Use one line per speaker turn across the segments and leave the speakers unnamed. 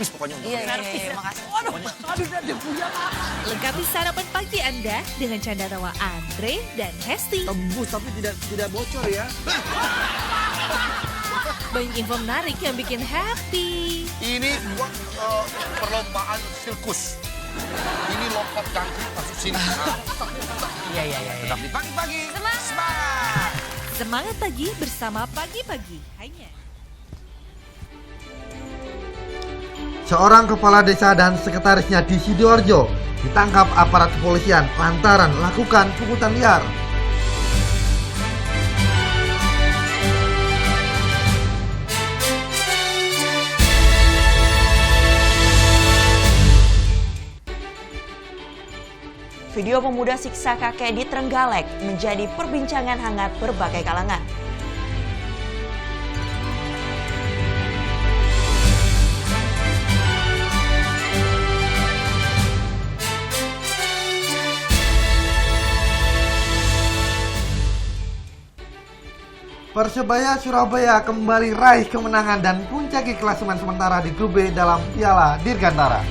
Pokoknya untuk
Iya, makasih.
Lengkapi sarapan pagi Anda dengan canda tawa Andre dan Hesti.
tembus tapi tidak bocor ya.
Banyak info menarik yang bikin happy.
Ini perlombaan sirkus. Ini lompat jangkrik masuk sini.
Iya.
Tetap di pagi-pagi.
Semangat.
Semangat.
Semangat pagi bersama Pagi-Pagi. Hanya
Seorang kepala desa dan sekretarisnya di Sidoarjo ditangkap aparat kepolisian lantaran melakukan pungutan liar.
Video pemuda siksa kakek di Trenggalek menjadi perbincangan hangat berbagai kalangan.
Persebaya Surabaya kembali raih kemenangan dan puncaki klasemen sementara di grup B dalam Piala Dirgantara.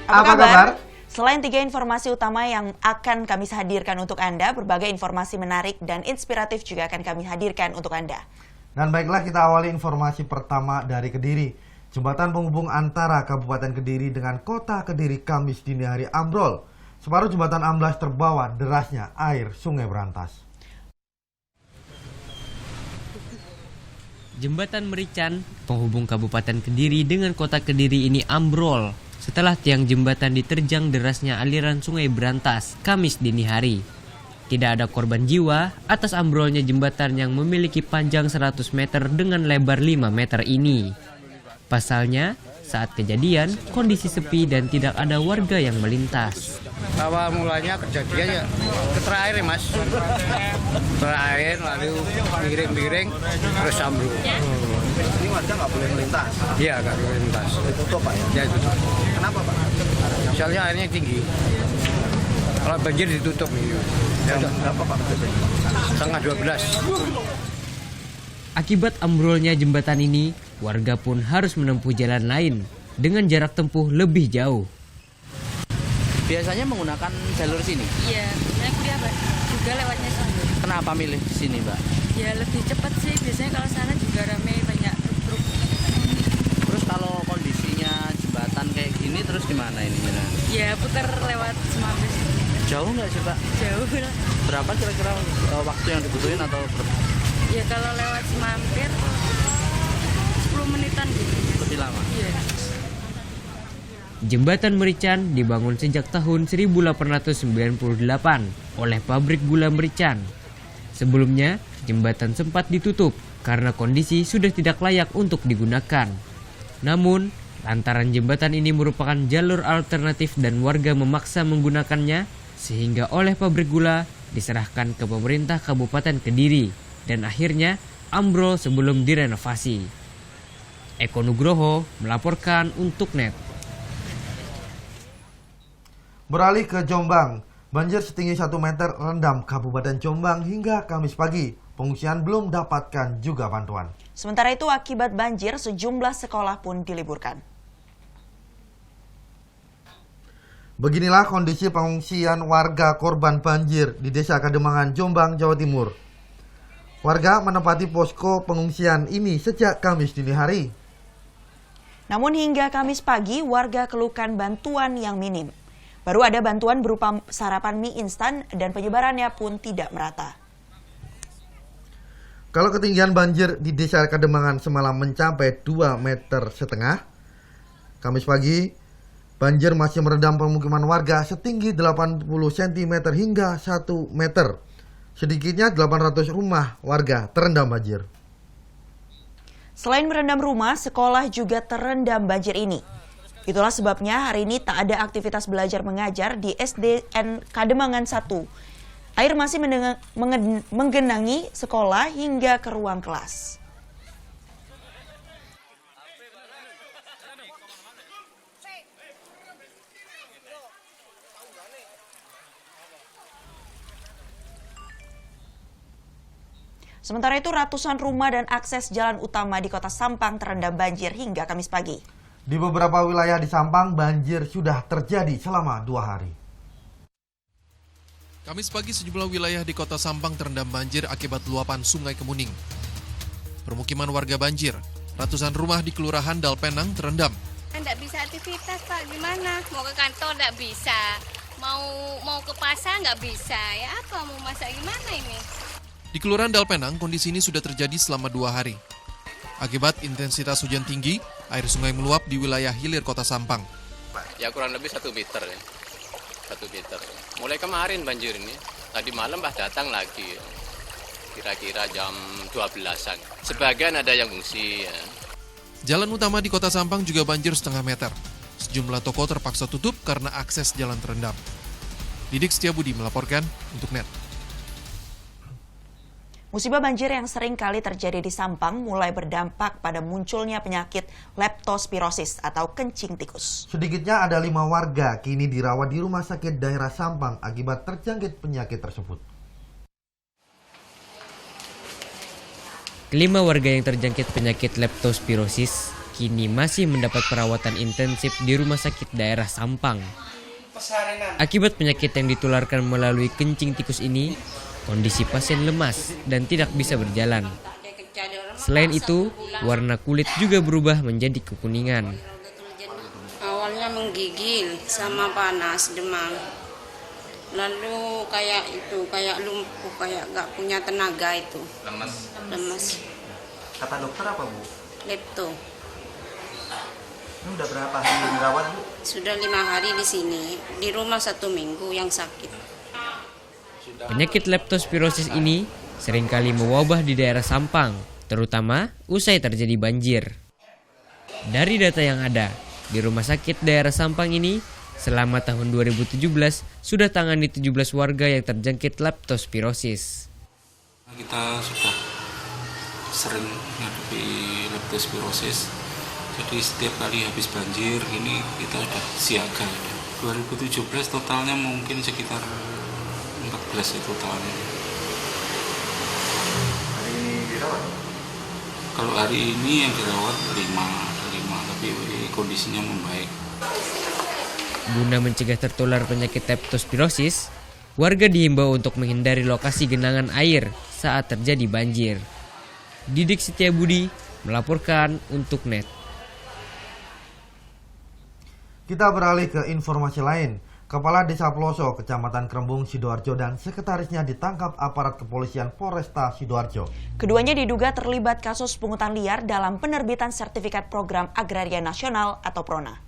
Apa kabar?
Selain 3 informasi utama yang akan kami hadirkan untuk Anda, berbagai informasi menarik dan inspiratif juga akan kami hadirkan untuk Anda.
Dan baiklah, kita awali informasi pertama dari Kediri. Jembatan penghubung antara Kabupaten Kediri dengan Kota Kediri Kamis dini hari ambrol. Separuh jembatan amblas terbawa derasnya air Sungai Berantas.
Jembatan Merican, penghubung Kabupaten Kediri dengan Kota Kediri ini ambrol setelah tiang jembatan diterjang derasnya aliran Sungai Berantas Kamis dini hari. Tidak ada korban jiwa atas ambrolnya jembatan yang memiliki panjang 100 meter dengan lebar 5 meter ini. Pasalnya, saat kejadian, kondisi sepi dan tidak ada warga yang melintas.
Awal mulanya kejadian ya keter air ya mas, keter air lalu miring-miring terus ambruk.
Ini warga nggak boleh melintas.
Iya nggak boleh lintas.
Ditutup Pak ya?
Ya tutup.
Kenapa Pak?
Misalnya airnya tinggi. Kalau banjir ditutup gitu. Ya,
Jam berapa Pak?
setengah 12.
Akibat ambrolnya jembatan ini, warga pun harus menempuh jalan lain dengan jarak tempuh lebih jauh.
Biasanya menggunakan jalur sini.
Iya, saya kuliah Mbak. Juga lewatnya sini.
Kenapa milih sini, Mbak?
Ya lebih cepat sih. Biasanya kalau sana juga ramai banyak truk-truk.
Terus kalau kondisinya jembatan kayak gini terus gimana ini?
Ya putar lewat Semabis.
Jauh nggak sih, Pak?
Jauh lah.
Berapa kira-kira waktu yang dibutuhin atau
Ya kalau lewat Semampir 10 menitan gitu.
lebih lama?
Iya.
Jembatan Merican dibangun sejak tahun 1898 oleh pabrik gula Merican. Sebelumnya, jembatan sempat ditutup karena kondisi sudah tidak layak untuk digunakan. Namun, lantaran jembatan ini merupakan jalur alternatif dan warga memaksa menggunakannya, sehingga oleh pabrik gula diserahkan ke pemerintah Kabupaten Kediri dan akhirnya ambrol sebelum direnovasi. Eko Nugroho melaporkan untuk NET.
Beralih ke Jombang, banjir setinggi 1 meter rendam Kabupaten Jombang hingga Kamis pagi. Pengungsian belum dapatkan juga bantuan.
Sementara itu, akibat banjir, sejumlah sekolah pun diliburkan.
Beginilah kondisi pengungsian warga korban banjir di Desa Kademangan, Jombang, Jawa Timur. Warga menempati posko pengungsian ini sejak Kamis dini hari.
Namun hingga Kamis pagi, warga keluhkan bantuan yang minim. Baru ada bantuan berupa sarapan mie instan dan penyebarannya pun tidak merata.
Kalau ketinggian banjir di Desa Kademangan semalam mencapai 2,5 meter, Kamis pagi, banjir masih merendam permukiman warga setinggi 80 cm hingga 1 meter. Sedikitnya 800 rumah warga terendam banjir.
Selain merendam rumah, sekolah juga terendam banjir ini. Itulah sebabnya hari ini tak ada aktivitas belajar mengajar di SDN Kademangan 1. Air masih menggenangi sekolah hingga ke ruang kelas. Sementara itu, ratusan rumah dan akses jalan utama di Kota Sampang terendam banjir hingga Kamis pagi.
Di beberapa wilayah di Sampang, banjir sudah terjadi selama 2 hari.
Kamis pagi sejumlah wilayah di Kota Sampang terendam banjir akibat luapan Sungai Kemuning. Permukiman warga banjir, ratusan rumah di Kelurahan Dalpenang terendam.
Nggak bisa aktivitas, Pak. Gimana? Mau ke kantor nggak bisa. Mau ke pasar nggak bisa. Ya apa, mau masak gimana ini?
Di Kelurahan Dalpenang, kondisi ini sudah terjadi selama 2 hari. Akibat intensitas hujan tinggi, air sungai meluap di wilayah hilir Kota Sampang.
Ya kurang lebih 1 meter ya. 1 meter. Mulai kemarin banjir ini. Tadi malam datang lagi. Kira-kira jam 12-an. Sebagian ada yang ngungsi ya.
Jalan utama di Kota Sampang juga banjir setengah meter. Sejumlah toko terpaksa tutup karena akses jalan terendam. Didik Setiabudi melaporkan untuk NET.
Musibah banjir yang sering kali terjadi di Sampang mulai berdampak pada munculnya penyakit leptospirosis atau kencing tikus.
Sedikitnya ada 5 warga kini dirawat di rumah sakit daerah Sampang akibat terjangkit penyakit tersebut.
Kelima warga yang terjangkit penyakit leptospirosis kini masih mendapat perawatan intensif di rumah sakit daerah Sampang. Akibat penyakit yang ditularkan melalui kencing tikus ini, kondisi pasien lemas dan tidak bisa berjalan. Selain itu, warna kulit juga berubah menjadi kekuningan.
Awalnya menggigil sama panas, demam. Lalu kayak lumpuh, kayak nggak punya tenaga itu. Lemas.
Kata dokter apa, Bu?
Lepto.
Ini udah berapa hari dirawat, Bu?
Sudah 5 hari di sini. Di rumah 1 minggu yang sakit.
Penyakit leptospirosis ini seringkali mewabah di daerah Sampang, terutama usai terjadi banjir. Dari data yang ada, di rumah sakit daerah Sampang ini, selama tahun 2017 sudah tangani 17 warga yang terjangkit leptospirosis.
Kita sudah sering menghadapi leptospirosis, jadi setiap kali habis banjir ini kita sudah siaga. 2017 totalnya mungkin sekitar 14 totalnya.
Hari ini dirawat?
Kalau hari ini yang dirawat 5, tapi kondisinya membaik.
Guna mencegah tertular penyakit leptospirosis, warga dihimbau untuk menghindari lokasi genangan air saat terjadi banjir. Didik Setiabudi melaporkan untuk NET.
Kita beralih ke informasi lain. Kepala Desa Ploso, Kecamatan Krembung, Sidoarjo dan sekretarisnya ditangkap aparat kepolisian Polresta Sidoarjo.
Keduanya diduga terlibat kasus pungutan liar dalam penerbitan sertifikat program agraria nasional atau PRONA.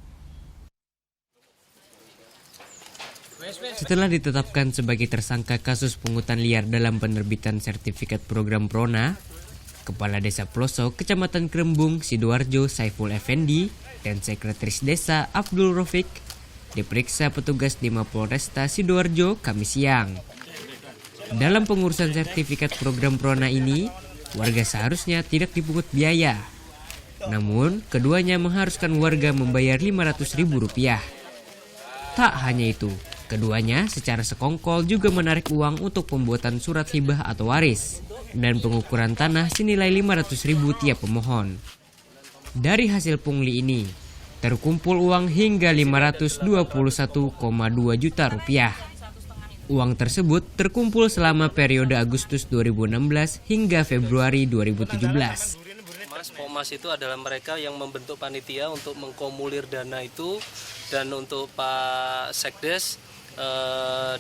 Setelah ditetapkan sebagai tersangka kasus pungutan liar dalam penerbitan sertifikat program PRONA, Kepala Desa Ploso, Kecamatan Krembung, Sidoarjo, Saiful Effendi, dan Sekretaris Desa Abdul Rafiq diperiksa petugas di Mapolresta Sidoarjo Kamis siang. Dalam pengurusan sertifikat program PRONA ini, warga seharusnya tidak dipungut biaya. Namun, keduanya mengharuskan warga membayar Rp500.000. Tak hanya itu, keduanya secara sekongkol juga menarik uang untuk pembuatan surat hibah atau waris dan pengukuran tanah senilai Rp500.000 tiap pemohon. Dari hasil pungli ini, terkumpul uang hingga Rp521,2 juta. Uang tersebut terkumpul selama periode Agustus 2016 hingga Februari 2017.
Pomas itu adalah mereka yang membentuk panitia untuk mengkumulir dana itu, dan untuk Pak Sekdes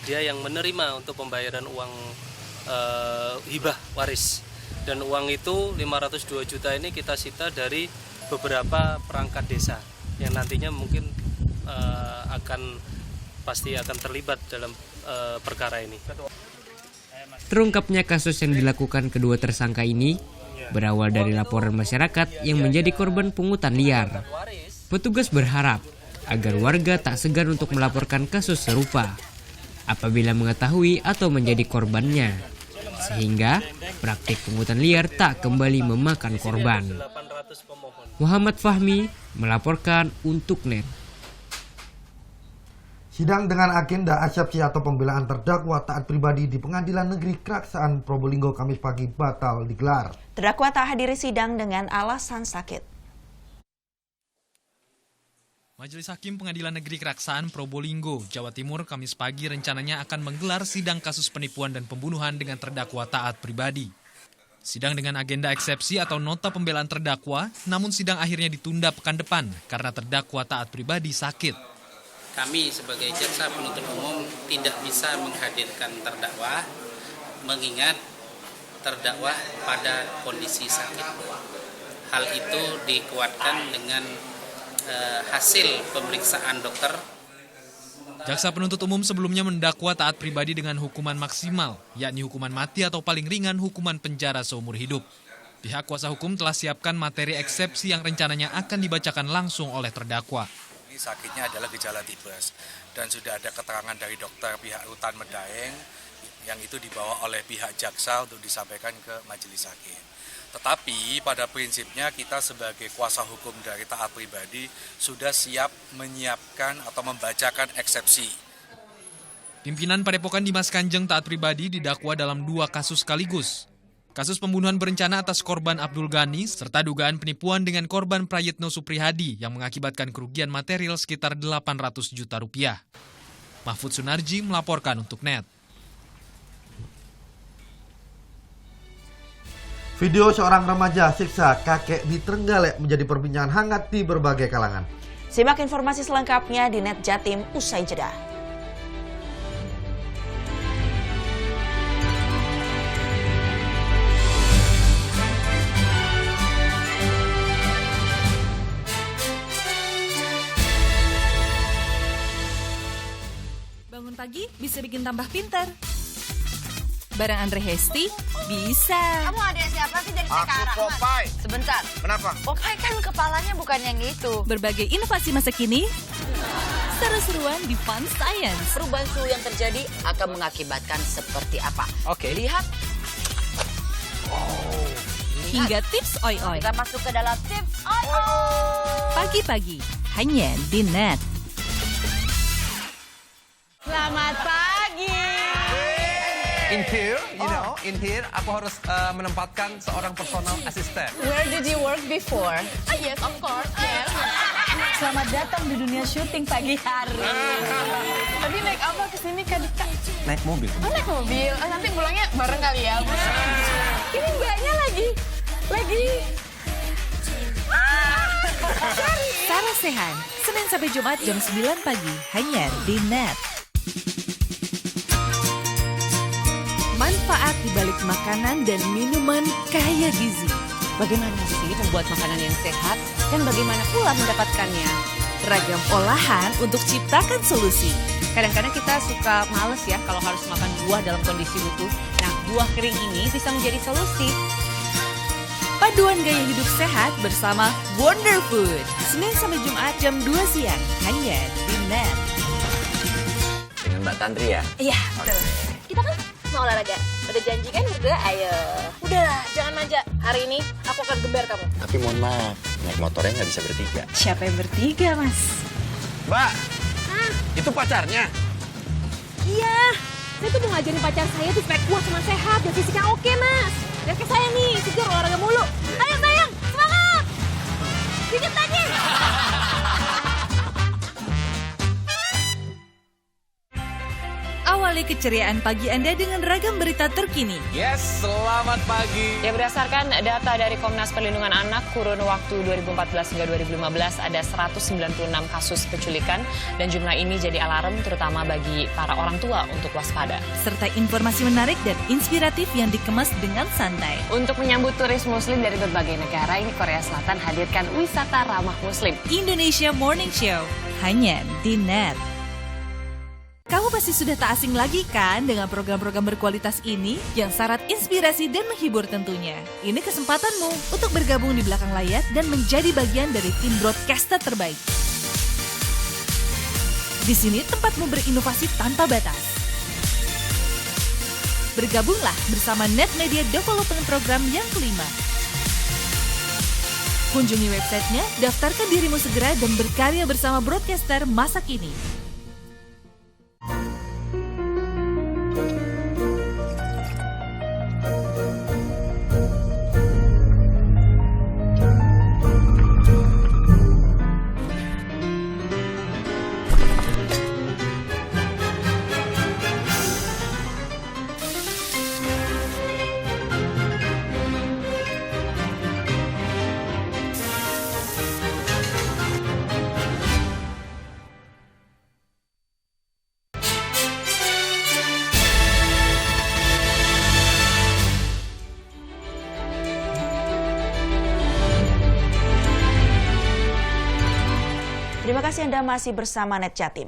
dia yang menerima untuk pembayaran uang hibah waris, dan uang itu 502 juta ini kita sita dari beberapa perangkat desa yang nantinya mungkin pasti akan terlibat dalam perkara ini.
Terungkapnya kasus yang dilakukan kedua tersangka ini berawal dari laporan masyarakat yang menjadi korban pungutan liar. Petugas berharap agar warga tak segan untuk melaporkan kasus serupa apabila mengetahui atau menjadi korbannya, sehingga praktik pungutan liar tak kembali memakan korban. Muhammad Fahmi melaporkan untuk NET.
Sidang dengan agenda eksepsi atau pembelaan terdakwa taat pribadi di Pengadilan Negeri Keraksaan Probolinggo Kamis pagi batal digelar.
Terdakwa tak hadiri sidang dengan alasan sakit.
Majelis Hakim Pengadilan Negeri Keraksaan Probolinggo, Jawa Timur, Kamis pagi rencananya akan menggelar sidang kasus penipuan dan pembunuhan dengan terdakwa taat pribadi. Sidang dengan agenda eksepsi atau nota pembelaan terdakwa, namun sidang akhirnya ditunda pekan depan karena terdakwa taat pribadi sakit.
Kami sebagai jaksa penuntut umum tidak bisa menghadirkan terdakwa mengingat terdakwa pada kondisi sakit. Hal itu dikuatkan dengan hasil pemeriksaan dokter.
Jaksa penuntut umum sebelumnya mendakwa taat pribadi dengan hukuman maksimal, yakni hukuman mati atau paling ringan hukuman penjara seumur hidup. Pihak kuasa hukum telah siapkan materi eksepsi yang rencananya akan dibacakan langsung oleh terdakwa.
Sakitnya adalah gejala tipes dan sudah ada keterangan dari dokter pihak Rutan Medaeng yang itu dibawa oleh pihak jaksa untuk disampaikan ke majelis hakim. Tetapi pada prinsipnya kita sebagai kuasa hukum dari taat pribadi sudah siap menyiapkan atau membacakan eksepsi.
Pimpinan Padepokan Dimas Kanjeng taat pribadi didakwa dalam 2 kasus sekaligus. Kasus pembunuhan berencana atas korban Abdul Ghani serta dugaan penipuan dengan korban Prayitno Suprihadi yang mengakibatkan kerugian material sekitar 800 juta rupiah. Mahfud Sunarji melaporkan untuk NET.
Video seorang remaja siksa kakek di Trenggalek menjadi perbincangan hangat di berbagai kalangan.
Simak informasi selengkapnya di NET Jatim usai jeda.
Bangun pagi bisa bikin tambah pintar. Barang Andre Hesti bisa.
Kamu ada siapa sih dari sekarang?
Aku Popeye.
Sebentar.
Kenapa?
Popeye kan kepalanya bukan yang itu.
Berbagai inovasi masa kini, seru-seruan di Fun Science.
Perubahan suhu yang terjadi akan mengakibatkan seperti apa?
Oke.
Lihat.
Hingga tips oi-oi.
Kita masuk ke dalam tips oi-oi.
Pagi-pagi, hanya di NET.
Selamat pagi.
In here, aku harus menempatkan seorang personal assistant.
Where did you work before? Yes, of course. Yes. Selamat datang di dunia syuting pagi hari. Tadi naik apa kesini Kak Dika?
Naik mobil.
Oh, naik mobil. Nanti pulangnya bareng kali ya. Ini mbaknya lagi.
Sarah Sehan, Senin sampai Jumat jam 9 pagi, hanya di NET. Manfaat di balik makanan dan minuman kaya gizi.
Bagaimana sih membuat makanan yang sehat dan bagaimana pula mendapatkannya?
Ragam olahan untuk ciptakan solusi.
Kadang-kadang kita suka males ya kalau harus makan buah dalam kondisi utuh. Nah, buah kering ini bisa menjadi solusi.
Paduan gaya hidup sehat bersama Wonder Food. Senin sampai Jumat jam 2 siang, hanya di NET.
Dengan Mbak Tantri ya?
Iya, betul. Kita kan mau olahraga. Udah janji kan berdua, ayo. Udahlah, jangan manja. Hari ini aku akan gembar kamu.
Tapi mohon maaf, naik motornya nggak bisa bertiga.
Siapa yang bertiga, Mas?
Mbak, itu pacarnya?
Iya, saya tuh mau ngajarin pacar saya tuh supaya kuat sama sehat dan fisiknya oke, Mas. Lihat ke saya nih, segar olahraga mulu. Ayo sayang, semangat! Dikit lagi!
Awali keceriaan pagi Anda dengan ragam berita terkini.
Yes, selamat pagi.
Ya, berdasarkan data dari Komnas Perlindungan Anak, kurun waktu 2014 hingga 2015 ada 196 kasus penculikan dan jumlah ini jadi alarm terutama bagi para orang tua untuk waspada.
Serta informasi menarik dan inspiratif yang dikemas dengan santai.
Untuk menyambut turis muslim dari berbagai negara, ini Korea Selatan hadirkan wisata ramah muslim.
Indonesia Morning Show, hanya di NET. Kabupaten pasti sudah tak asing lagi kan dengan program-program berkualitas ini yang syarat inspirasi dan menghibur tentunya. Ini kesempatanmu untuk bergabung di belakang layar dan menjadi bagian dari tim broadcaster terbaik. Di sini tempatmu berinovasi tanpa batas. Bergabunglah bersama Net Media Development Program yang kelima. Kunjungi websitenya, daftarkan dirimu segera dan berkarya bersama broadcaster masa kini.
Terima kasih Anda masih bersama Net Jatim.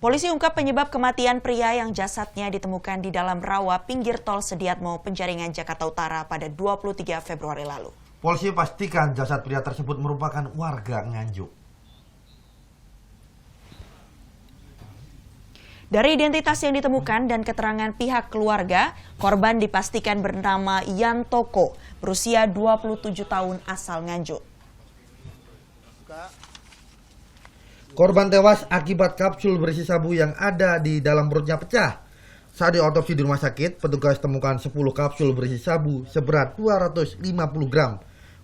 Polisi ungkap penyebab kematian pria yang jasadnya ditemukan di dalam rawa pinggir tol Sediatmo, Penjaringan, Jakarta Utara pada 23 Februari lalu.
Polisi pastikan jasad pria tersebut merupakan warga Nganjuk.
Dari identitas yang ditemukan dan keterangan pihak keluarga, korban dipastikan bernama Yantoko, berusia 27 tahun asal Nganjuk.
Korban tewas akibat kapsul berisi sabu yang ada di dalam perutnya pecah. Saat diotopsi di rumah sakit, petugas temukan 10 kapsul berisi sabu seberat 250 gram.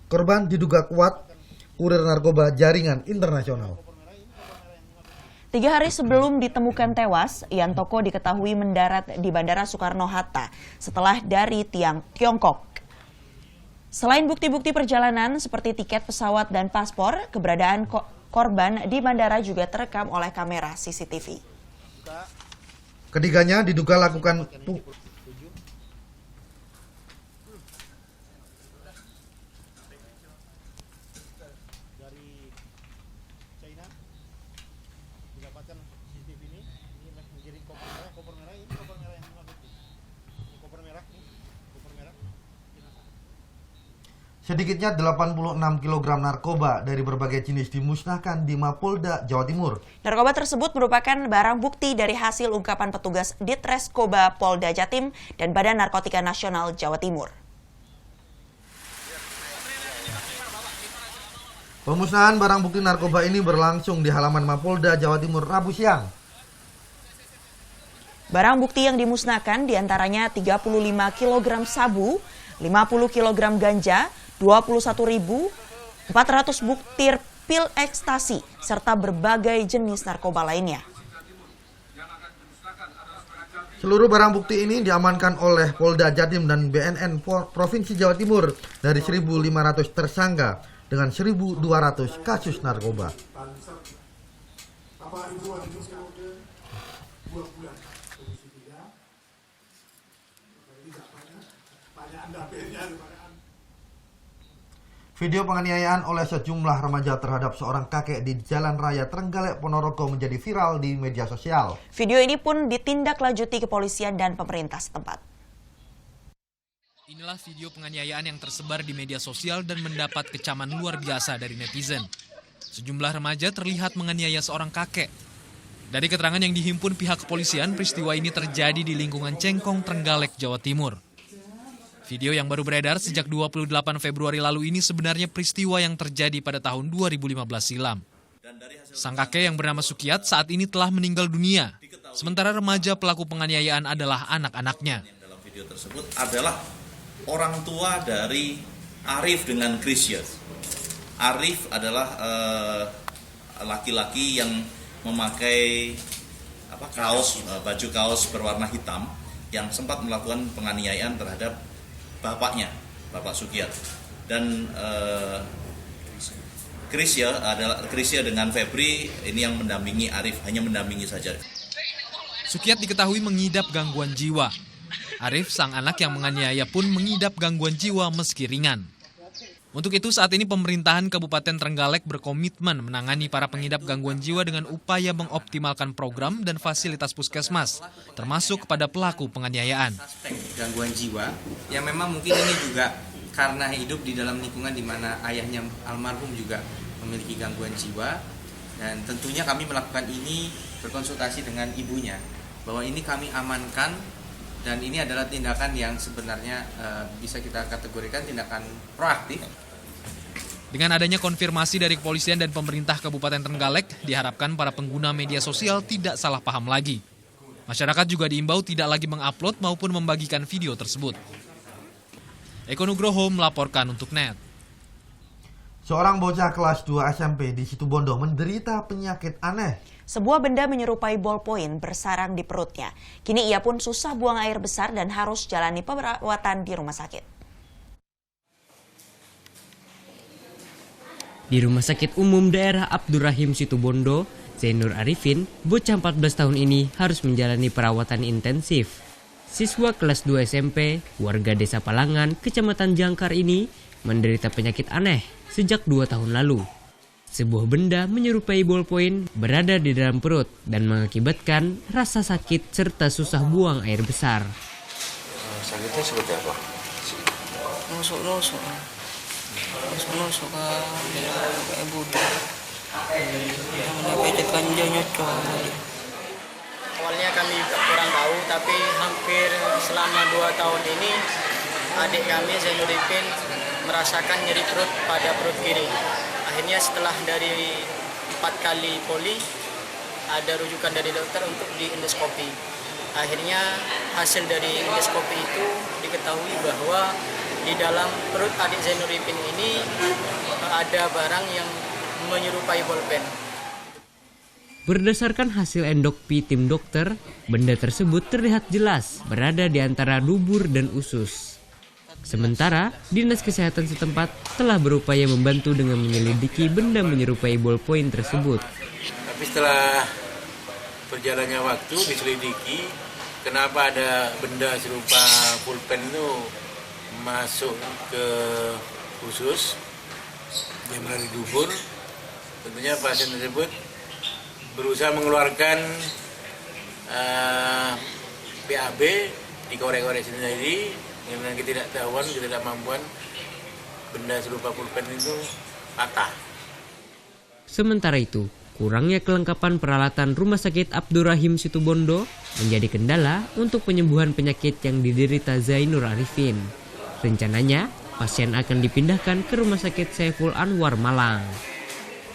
Korban diduga kuat kurir narkoba jaringan internasional.
3 hari sebelum ditemukan tewas, Yantoko diketahui mendarat di Bandara Soekarno-Hatta setelah dari Tiongkok. Selain bukti-bukti perjalanan seperti tiket pesawat dan paspor, keberadaan korban di bandara juga terekam oleh kamera CCTV.
Ketiganya diduga lakukan Sedikitnya 86 kg narkoba dari berbagai jenis dimusnahkan di Mapolda, Jawa Timur.
Narkoba tersebut merupakan barang bukti dari hasil ungkapan petugas Ditreskoba Polda Jatim dan Badan Narkotika Nasional Jawa Timur.
Pemusnahan barang bukti narkoba ini berlangsung di halaman Mapolda, Jawa Timur, Rabu siang.
Barang bukti yang dimusnahkan diantaranya 35 kg sabu, 50 kg ganja, 21.400 butir pil ekstasi, serta berbagai jenis narkoba lainnya.
Seluruh barang bukti ini diamankan oleh Polda Jatim dan BNN Provinsi Jawa Timur dari 1.500 tersangka dengan 1.200 kasus narkoba. Video penganiayaan oleh sejumlah remaja terhadap seorang kakek di Jalan Raya Trenggalek, Ponorogo menjadi viral di media sosial.
Video ini pun ditindaklanjuti kepolisian dan pemerintah setempat.
Inilah video penganiayaan yang tersebar di media sosial dan mendapat kecaman luar biasa dari netizen. Sejumlah remaja terlihat menganiaya seorang kakek. Dari keterangan yang dihimpun pihak kepolisian, peristiwa ini terjadi di lingkungan Cengkong, Trenggalek, Jawa Timur. Video yang baru beredar sejak 28 Februari lalu ini sebenarnya peristiwa yang terjadi pada tahun 2015 silam. Sang kakek yang bernama Sukiat saat ini telah meninggal dunia, sementara remaja pelaku penganiayaan adalah anak-anaknya.
Dalam video tersebut adalah orang tua dari Arif dengan Krisya. Arif adalah laki-laki yang memakai baju kaos berwarna hitam yang sempat melakukan penganiayaan terhadap bapaknya, Bapak Sukiat. Dan Krisya dengan Febri ini yang mendampingi Arif, hanya mendampingi saja.
Sukiat diketahui mengidap gangguan jiwa. Arif, sang anak yang menganiaya pun mengidap gangguan jiwa meski ringan. Untuk itu saat ini pemerintahan Kabupaten Trenggalek berkomitmen menangani para pengidap gangguan jiwa dengan upaya mengoptimalkan program dan fasilitas puskesmas, termasuk kepada pelaku penganiayaan.
Gangguan jiwa yang memang mungkin ini juga karena hidup di dalam lingkungan di mana ayahnya almarhum juga memiliki gangguan jiwa, dan tentunya kami melakukan ini berkonsultasi dengan ibunya bahwa ini kami amankan dan ini adalah tindakan yang sebenarnya bisa kita kategorikan tindakan proaktif.
Dengan adanya konfirmasi dari kepolisian dan pemerintah Kabupaten Trenggalek, diharapkan para pengguna media sosial tidak salah paham lagi. Masyarakat juga diimbau tidak lagi mengupload maupun membagikan video tersebut. Eko Nugroho melaporkan untuk NET.
Seorang bocah kelas 2 SMP di Situbondo menderita penyakit aneh.
Sebuah benda menyerupai ballpoint bersarang di perutnya. Kini ia pun susah buang air besar dan harus jalani perawatan di rumah sakit.
Di Rumah Sakit Umum Daerah Abdurrahim Situbondo, Zainur Arifin, bocah 14 tahun ini harus menjalani perawatan intensif. Siswa kelas 2 SMP, warga Desa Palangan, Kecamatan Jangkar ini menderita penyakit aneh sejak 2 tahun lalu. Sebuah benda menyerupai ballpoint berada di dalam perut dan mengakibatkan rasa sakit serta susah buang air besar.
Sakitnya seperti apa?
Nusuk-nusuk kayak budak. Pecetkan nyocok.
Awalnya kami kurang tahu, tapi hampir selama 2 tahun ini adik kami Zainur Arifin merasakan nyeri perut pada perut kiri. Akhirnya setelah dari 4 kali poli, ada rujukan dari dokter untuk di endoskopi. Akhirnya hasil dari endoskopi itu diketahui bahwa di dalam perut adik Zainur Arifin ini ada barang yang menyerupai bolpen.
Berdasarkan hasil endokpi tim dokter, benda tersebut terlihat jelas berada di antara dubur dan usus. Sementara, Dinas Kesehatan setempat telah berupaya membantu dengan menyelidiki benda menyerupai ballpoint tersebut.
Tapi setelah berjalannya waktu diselidiki, kenapa ada benda serupa pulpen itu masuk ke usus, yang melalui dubur. Tentunya pasien tersebut berusaha mengeluarkan BAB, dikorek-korek sendiri, dengan ketidaktahuan, ketidakmampuan, benda serupa pulpen itu patah.
Sementara itu, kurangnya kelengkapan peralatan Rumah Sakit Abdurrahim Situbondo menjadi kendala untuk penyembuhan penyakit yang diderita Zainur Arifin. Rencananya, pasien akan dipindahkan ke Rumah Sakit Saiful Anwar Malang.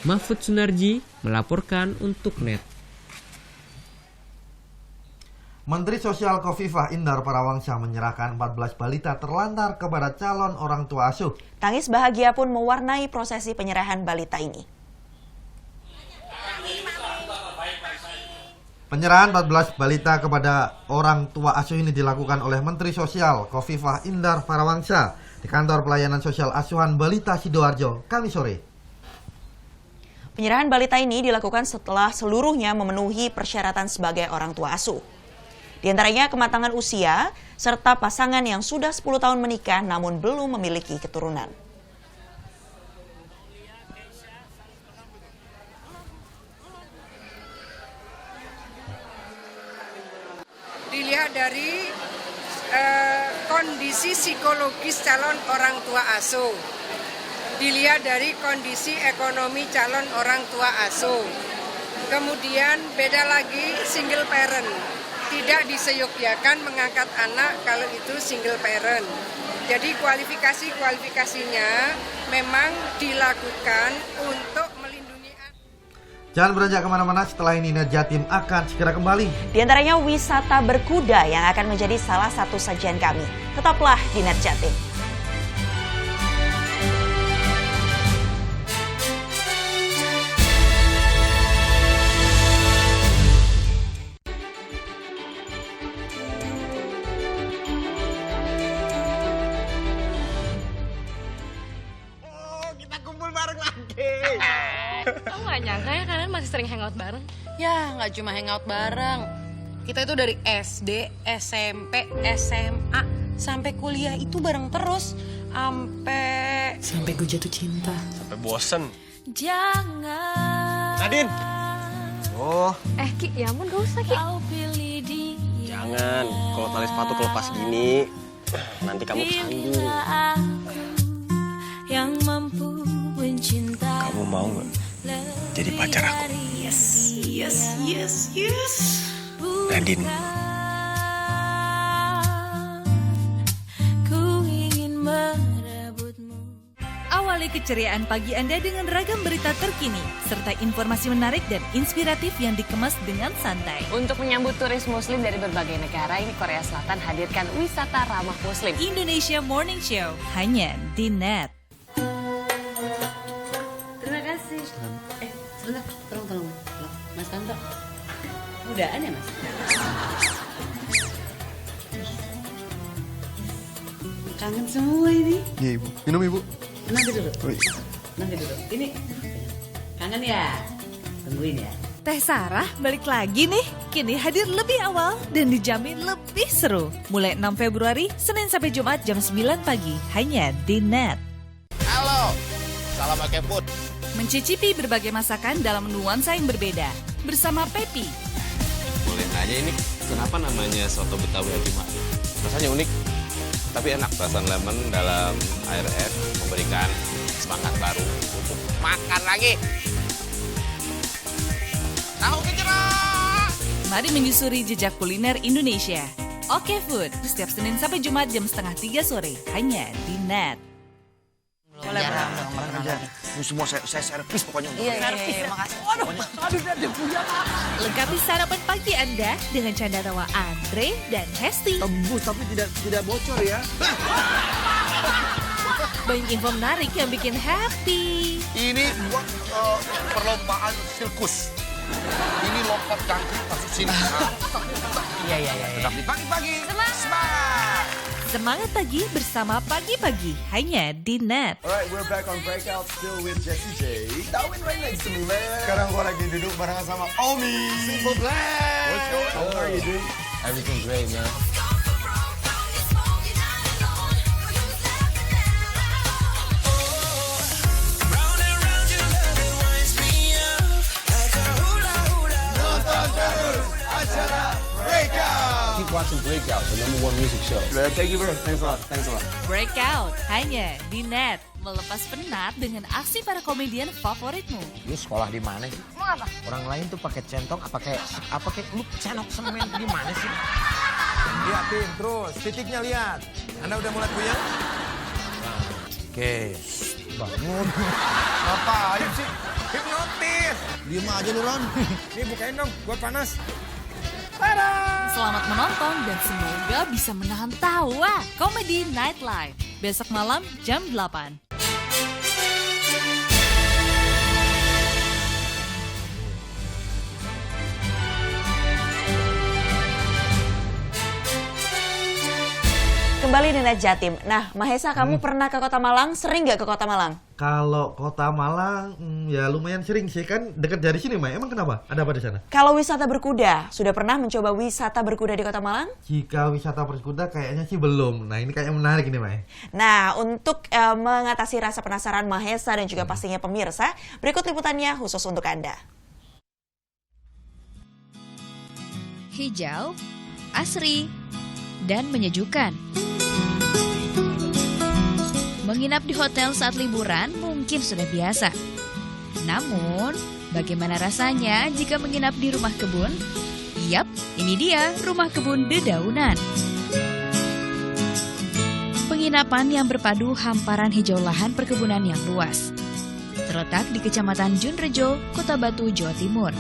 Mahfud Sunarji melaporkan untuk NET.
Menteri Sosial Khofifah Indar Parawangsa menyerahkan 14 balita terlantar kepada calon orang tua asuh.
Tangis bahagia pun mewarnai prosesi penyerahan balita ini.
Penyerahan 14 balita kepada orang tua asuh ini dilakukan oleh Menteri Sosial Khofifah Indar Parawangsa di Kantor Pelayanan Sosial Asuhan Balita Sidoarjo, Kamis sore.
Penyerahan balita ini dilakukan setelah seluruhnya memenuhi persyaratan sebagai orang tua asuh. Di antaranya kematangan usia, serta pasangan yang sudah 10 tahun menikah namun belum memiliki keturunan.
Dilihat dari kondisi psikologis calon orang tua asuh. Dilihat dari kondisi ekonomi calon orang tua asuh. Kemudian beda lagi single parent. Tidak diseyogyakan mengangkat anak kalau itu single parent. Jadi kualifikasinya memang dilakukan untuk melindungi anak.
Jangan beranjak kemana-mana, setelah ini NET Jatim akan segera kembali.
Di antaranya wisata berkuda yang akan menjadi salah satu sajian kami. Tetaplah di NET Jatim.
Aku nggak nyangka ya kalian masih sering hangout bareng.
Ya, nggak cuma hangout bareng. Kita itu dari SD, SMP, SMA, sampai kuliah itu bareng terus. Sampai
Sampai gue jatuh cinta.
Sampai bosen.
Jangan.
Nadine. Oh.
Ki, ya ampun gak usah Ki.
Jangan. Kalau tali sepatu kelepas gini, nanti kamu kesandung.
Yang mampu mencinta.
Kamu mau nggak jadi pacar aku?
Yes, yes, yes, yes.
Nadine.
Ku ingin merebutmu.
Awali keceriaan pagi Anda dengan ragam berita terkini, serta informasi menarik dan inspiratif yang dikemas dengan santai.
Untuk menyambut turis muslim dari berbagai negara, ini Korea Selatan hadirkan wisata ramah muslim.
Indonesia Morning Show, hanya di NET.
Terima kasih. Sebentar, tolong. Mas Tanto, mudaan ya Mas? Kangen semua ini.
Iya Ibu, minum Ibu.
Nanti dulu. Ini kangen ya? Tungguin ya.
Teh Sarah balik lagi nih. Kini hadir lebih awal dan dijamin lebih seru. Mulai 6 Februari, Senin sampai Jumat jam 9 pagi, hanya di NET.
Halo, salam pakai food.
Mencicipi berbagai masakan dalam nuansa yang berbeda. Bersama Pepi.
Boleh nanya ini kenapa namanya soto Betawi Haji Ma'ruf? Rasanya unik, tapi enak. Perasaan lemon dalam air es memberikan semangat baru untuk makan lagi. Tahu kejerak!
Mari menyusuri jejak kuliner Indonesia. Oke Food, setiap Senin sampai Jumat jam 2:30 sore, hanya di NET.
Boleh
Ini semua saya servis pokoknya.
Iya, makasih.
Aduh, dia punya.
Lengkapi sarapan pagi Anda dengan canda tawa Andre dan Hesti.
Tembus tapi tidak bocor ya.
Banyak info menarik yang bikin happy.
Ini buat perlombaan sirkus. Ini lompat jangkrik masuk sini.
Iya.
Tapi pagi-pagi semangat.
Semangat pagi bersama Pagi-Pagi, hanya di NET.
Alright, we're back on Breakout still with Jessie J. Darwin right next to me, man. Sekarang gua lagi duduk barengan sama Omi. Simple Plan. What's going on? How are you doing?
Everything great, man. Keep watching Breakout, the #1 music show.
Thank you, bro. Thanks a lot.
Breakout, hanya di NET. Melepas penat dengan aksi para komedian favoritmu.
Lu sekolah di mana sih?
Mau apa?
Orang lain tuh pakai centong, apa kayak lu cenok semen di mana sih?
Lihatin terus, titiknya lihat. Anda udah mulai puyeng?
Oke, bangun.
Ngapain sih? Hipnotis.
Diem aja lu, Ron.
Nih bukain dong, gua panas.
Selamat menonton dan semoga bisa menahan tawa. Komedi Night Live, besok malam jam 8.
Kembali di NET Jatim. Nah, Mahesa, kamu pernah ke Kota Malang? Sering nggak ke Kota Malang?
Kalau Kota Malang, ya lumayan sering sih, kan dekat dari sini, Mai. Emang kenapa? Ada apa di sana?
Kalau wisata berkuda, sudah pernah mencoba wisata berkuda di Kota Malang?
Jika wisata berkuda kayaknya sih belum. Nah, ini kayaknya menarik ini, Mai.
Nah, untuk mengatasi rasa penasaran Mahesa dan juga pastinya pemirsa, berikut liputannya khusus untuk Anda.
Hijau, asri, dan menyejukkan. Menginap di hotel saat liburan mungkin sudah biasa. Namun, bagaimana rasanya jika menginap di rumah kebun? Yap, ini dia rumah kebun dedaunan. Penginapan yang berpadu hamparan hijau lahan perkebunan yang luas. Terletak di Kecamatan Junrejo, Kota Batu, Jawa Timur.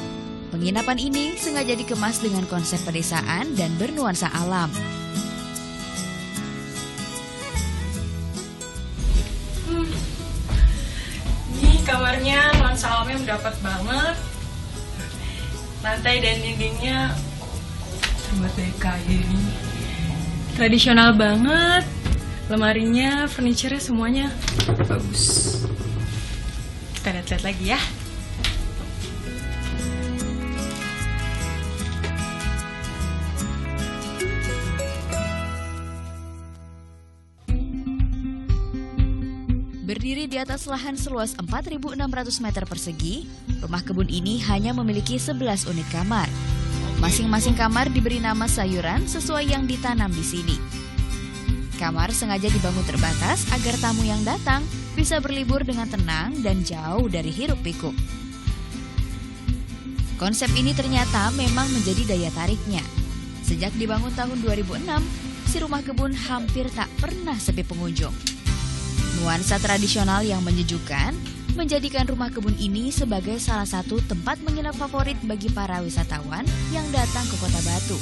Penginapan ini sengaja dikemas dengan konsep pedesaan dan bernuansa alam.
Ini kamarnya nuansa alamnya mendapat banget. Lantai dan dindingnya terbuat dari kayu. Tradisional banget. Lemarinya, furniture-nya semuanya bagus. Kita lihat-lihat lagi ya.
Berdiri di atas lahan seluas 4.600 meter persegi, rumah kebun ini hanya memiliki 11 unit kamar. Masing-masing kamar diberi nama sayuran sesuai yang ditanam di sini. Kamar sengaja dibangun terbatas agar tamu yang datang bisa berlibur dengan tenang dan jauh dari hiruk-pikuk. Konsep ini ternyata memang menjadi daya tariknya. Sejak dibangun tahun 2006, si rumah kebun hampir tak pernah sepi pengunjung. Nuansa tradisional yang menyejukkan menjadikan rumah kebun ini sebagai salah satu tempat menginap favorit bagi para wisatawan yang datang ke Kota Batu.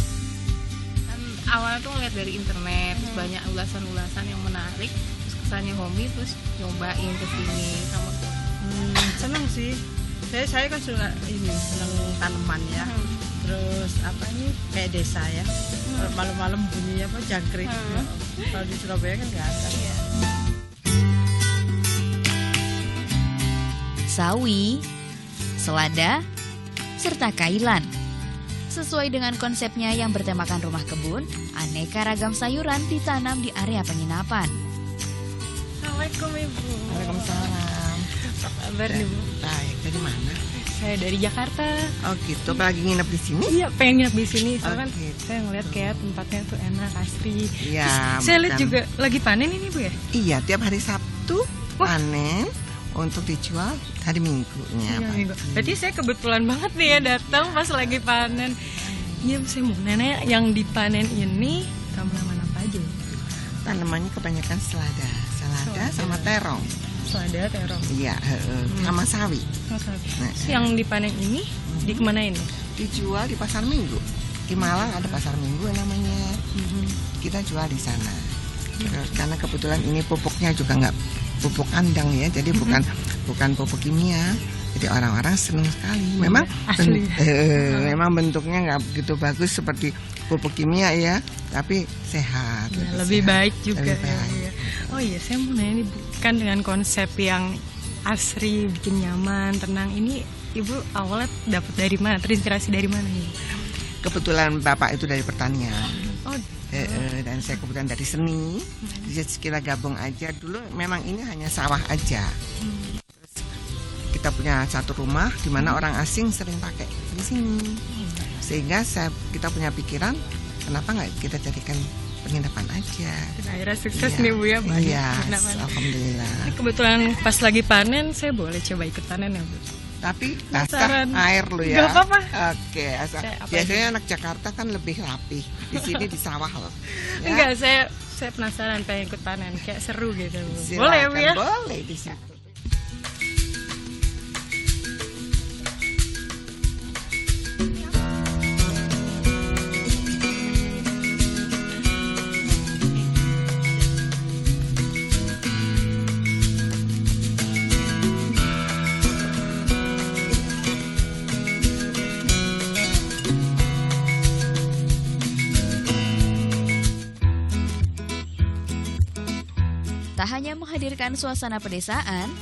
Awalnya tuh ngeliat dari internet, banyak ulasan-ulasan yang menarik, terus kesannya hobi, terus nyobain ke sini sama
seneng sih. Saya kan suka seneng tanaman ya. Terus kayak desa ya. Malam-malam bunyi jangkrik. Kalau di Surabaya kan nggak ada.
Sawi, selada, serta kailan. Sesuai dengan konsepnya yang bertemakan rumah kebun, aneka ragam sayuran ditanam di area penginapan.
Assalamualaikum Ibu.
Waalaikumsalam.
Apa kabar nih Bu?
Baik, dari mana?
Saya dari Jakarta.
Oh gitu, lagi nginep di sini?
Iya, pengen nginep di sini. Soalnya kan
gitu.
saya ngeliat kayak tempatnya tuh enak, asri.
Iya.
Saya lihat juga lagi panen ini Bu ya?
Iya, tiap hari Sabtu panen. Untuk dijual hari Minggunya.
Iya, Minggu. Berarti saya kebetulan banget nih ya datang pas lagi panen. Iya, saya mau nanya yang dipanen ini tanaman apa aja?
Tanamannya kebanyakan selada sama terong.
Selada, terong.
Iya, sama sawi.
Nah, yang dipanen ini di kemana ini?
Dijual di pasar Minggu. Di Malang ada pasar Minggu namanya. Kita jual di sana. Karena kebetulan ini pupuknya juga nggak pupuk kandang ya, jadi bukan pupuk kimia. Jadi orang-orang senang sekali. Memang
asli.
Memang bentuknya nggak begitu bagus seperti pupuk kimia ya, tapi sehat.
Ya, lebih
sehat,
baik juga.
lebih baik.
Ya. Oh iya, saya mau nanya nih, kan dengan konsep yang asri, bikin nyaman, tenang. Ini Ibu awalnya dapat dari mana? Terinspirasi dari mana nih?
Kebetulan Bapak itu dari pertanian.
Oh.
Dan saya kebetulan dari seni. Jadi kita gabung aja. Dulu memang ini hanya sawah aja. Terus kita punya satu rumah di mana orang asing sering pakai di sini. Sehingga kita punya pikiran, kenapa nggak kita jadikan penginapan aja.
Dan akhirnya sukses nih Bu ya.
Iya, alhamdulillah.
Ini kebetulan pas lagi panen, saya boleh coba ikut panen ya Bu?
Tapi basah air lo ya.
Gak apa-apa.
Oke, biasanya anak Jakarta kan lebih rapih. Di sini di sawah loh.
Ya? Enggak, saya penasaran pengen ikut panen, kayak seru gitu.
Silakan,
boleh ya Bu ya?
Boleh di situ.
Tak hanya menghadirkan suasana pedesaan,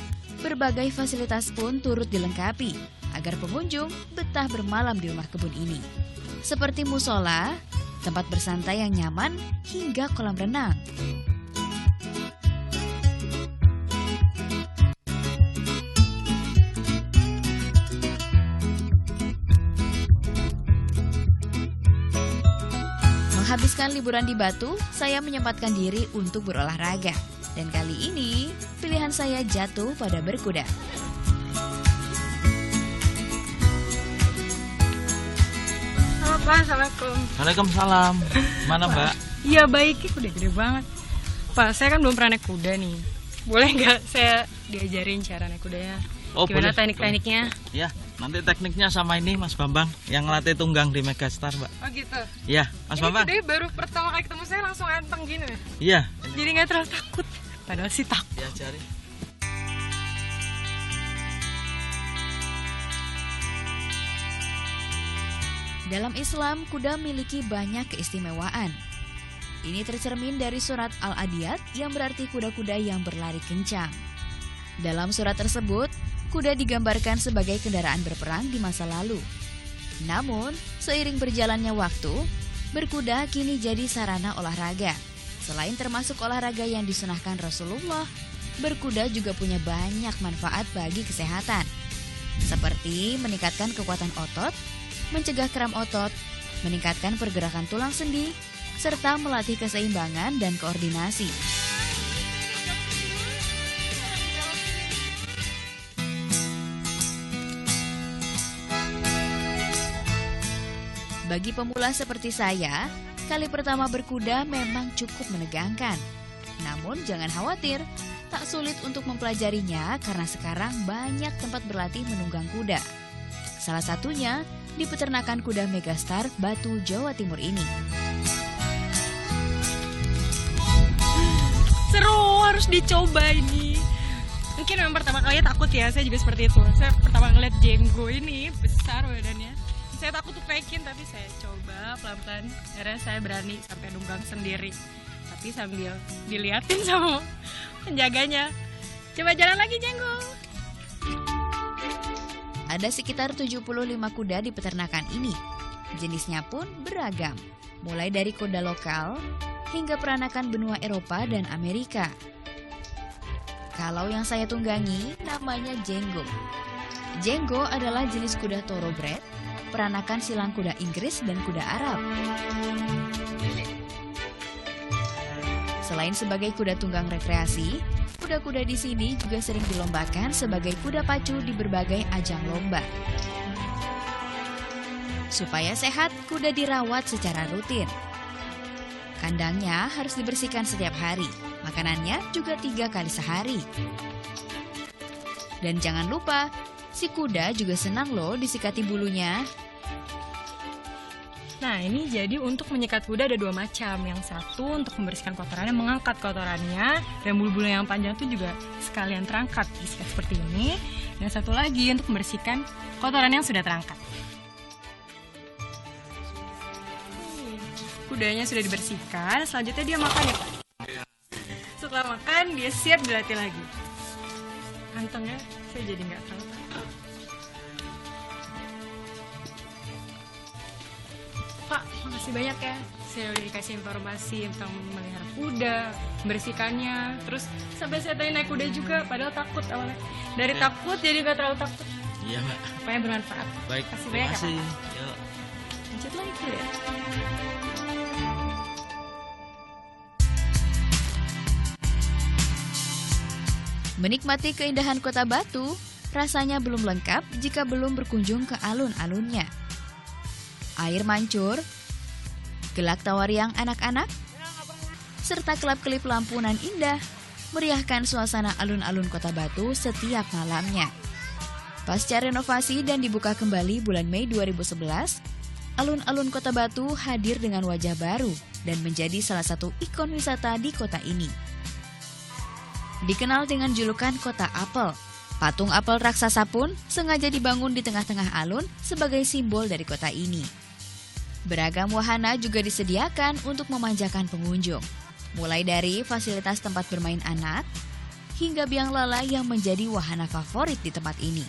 berbagai fasilitas pun turut dilengkapi agar pengunjung betah bermalam di rumah kebun ini. Seperti musola, tempat bersantai yang nyaman, hingga kolam renang. Menghabiskan liburan di Batu, saya menyempatkan diri untuk berolahraga. Dan kali ini, pilihan saya jatuh pada berkuda.
Halo Pak, Assalamualaikum.
Waalaikumsalam. Mana Mbak?
Iya baik, kuda gede banget. Pak, saya kan belum pernah naik kuda nih. Boleh nggak saya diajarin cara naik kudanya?
Oh,
gimana
boleh,
teknik-tekniknya?
Ya, nanti tekniknya sama ini Mas Bambang yang ngelatih tunggang di Megastar, Mbak.
Oh gitu?
Iya, Mas
ini
Bambang.
Ini baru pertama kali ketemu saya langsung anteng gini nih.
Iya.
Jadi nggak terlalu takut. Padahal sih takut.
Ya, cari.
Dalam Islam, kuda memiliki banyak keistimewaan. Ini tercermin dari surat Al-Adiyat yang berarti kuda-kuda yang berlari kencang. Dalam surat tersebut, kuda digambarkan sebagai kendaraan berperang di masa lalu. Namun, seiring berjalannya waktu, berkuda kini jadi sarana olahraga. Selain termasuk olahraga yang disunahkan Rasulullah, berkuda juga punya banyak manfaat bagi kesehatan. Seperti meningkatkan kekuatan otot, mencegah kram otot, meningkatkan pergerakan tulang sendi, serta melatih keseimbangan dan koordinasi. Bagi pemula seperti saya, kali pertama berkuda memang cukup menegangkan. Namun jangan khawatir, tak sulit untuk mempelajarinya karena sekarang banyak tempat berlatih menunggang kuda. Salah satunya di peternakan kuda Megastar Batu, Jawa Timur ini.
Seru, harus dicoba ini. Mungkin memang pertama kali takut ya, saya juga seperti itu. Saya pertama ngeliat Jenggo ini, besar badannya. Saya takut tuh naikin, tapi saya coba pelan-pelan. Akhirnya saya berani sampai nunggang sendiri. Tapi sambil diliatin sama penjaganya. Coba jalan lagi, Jenggo.
Ada sekitar 75 kuda di peternakan ini. Jenisnya pun beragam, mulai dari kuda lokal hingga peranakan benua Eropa dan Amerika. Kalau yang saya tunggangi namanya Jenggo. Jenggo adalah jenis kuda thoroughbred, peranakan silang kuda Inggris dan kuda Arab. Selain sebagai kuda tunggang rekreasi, kuda-kuda di sini juga sering dilombakan sebagai kuda pacu di berbagai ajang lomba. Supaya sehat, kuda dirawat secara rutin. Kandangnya harus dibersihkan setiap hari, makanannya juga 3 kali sehari. Dan jangan lupa, si kuda juga senang loh disikati bulunya.
Nah, ini jadi untuk menyikat kuda ada 2 macam. Yang satu untuk membersihkan kotorannya, mengangkat kotorannya, dan bulu-bulu yang panjang itu juga sekalian terangkat, disikat seperti ini. Dan satu lagi untuk membersihkan kotoran yang sudah terangkat. Kudanya sudah dibersihkan, selanjutnya dia makan ya Pak. Setelah makan, dia siap dilatih lagi. Kantongnya saya jadi nggak tahu. Pak, makasih banyak ya. Saya udah dikasih informasi tentang memelihara kuda, membersihkannya. Terus sampai saya tadi naik kuda juga, padahal takut awalnya. Dari takut jadi nggak terlalu takut.
Iya, Mbak.
Pokoknya bermanfaat.
Baik,
Kasih
terima
banyak ya,
kasih.
Pak.
Yuk.
Lanjut lagi ya.
Menikmati keindahan Kota Batu, rasanya belum lengkap jika belum berkunjung ke alun-alunnya. Air mancur, gelak tawariang anak-anak, serta kelap-kelip lampu nan indah meriahkan suasana alun-alun Kota Batu setiap malamnya. Pasca renovasi dan dibuka kembali bulan Mei 2011, alun-alun Kota Batu hadir dengan wajah baru dan menjadi salah satu ikon wisata di kota ini. Dikenal dengan julukan Kota Apel, patung apel raksasa pun sengaja dibangun di tengah-tengah alun sebagai simbol dari kota ini. Beragam wahana juga disediakan untuk memanjakan pengunjung, mulai dari fasilitas tempat bermain anak, hingga biang lala yang menjadi wahana favorit di tempat ini.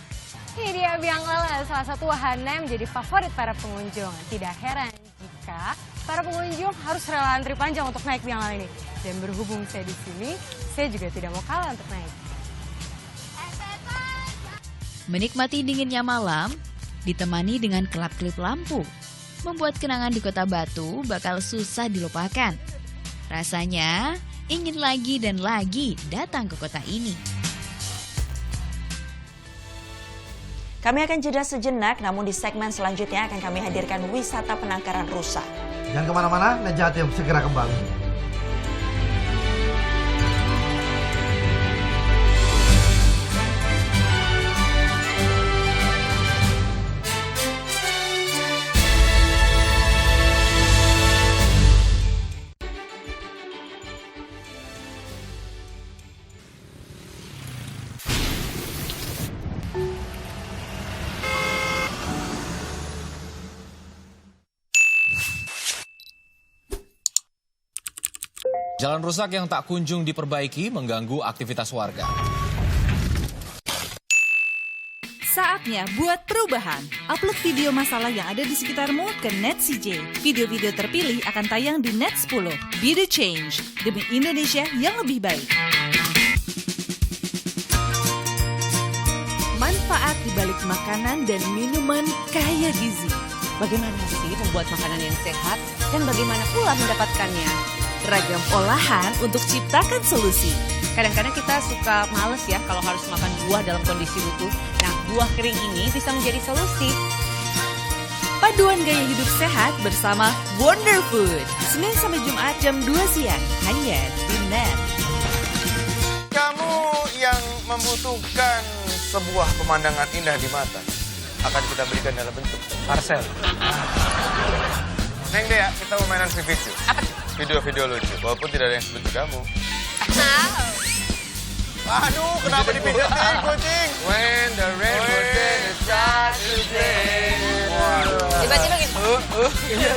Ini dia biang lala, salah satu wahana yang menjadi favorit para pengunjung. Tidak heran jika para pengunjung harus rela antri panjang untuk naik biang lala ini. Dan berhubung saya di sini, saya juga tidak mau kalah untuk naik.
Menikmati dinginnya malam, ditemani dengan kelap-kelip lampu, membuat kenangan di Kota Batu bakal susah dilupakan. Rasanya ingin lagi dan lagi datang ke kota ini.
Kami akan jeda sejenak, namun di segmen selanjutnya akan kami hadirkan wisata penangkaran rusa.
Jangan kemana-mana, Nejatim segera kembali.
Jalan rusak yang tak kunjung diperbaiki mengganggu aktivitas warga.
Saatnya buat perubahan. Upload video masalah yang ada di sekitarmu ke NetCJ. Video-video terpilih akan tayang di Net 10. Be the change demi Indonesia yang lebih baik. di balik makanan dan minuman kaya gizi.
Bagaimana sih membuat makanan yang sehat dan bagaimana pula mendapatkannya?
Ragam olahan untuk ciptakan solusi.
Kadang-kadang kita suka males ya kalau harus makan buah dalam kondisi utuh. Nah, buah kering ini bisa menjadi solusi.
Paduan gaya hidup sehat bersama Wonder Food. Senin sampai Jumat jam 2 siang. Hanya di NET.
Kamu yang membutuhkan sebuah pemandangan indah di mata akan kita berikan dalam bentuk parcel. Neng Dea, kita mau mainan video. Apa? Video-video lucu, walaupun tidak ada yang seperti kamu. Aduh, kenapa dipijetin kucing? When the rainbow starts to dance.
Tiba-tiba gitu.
Iya.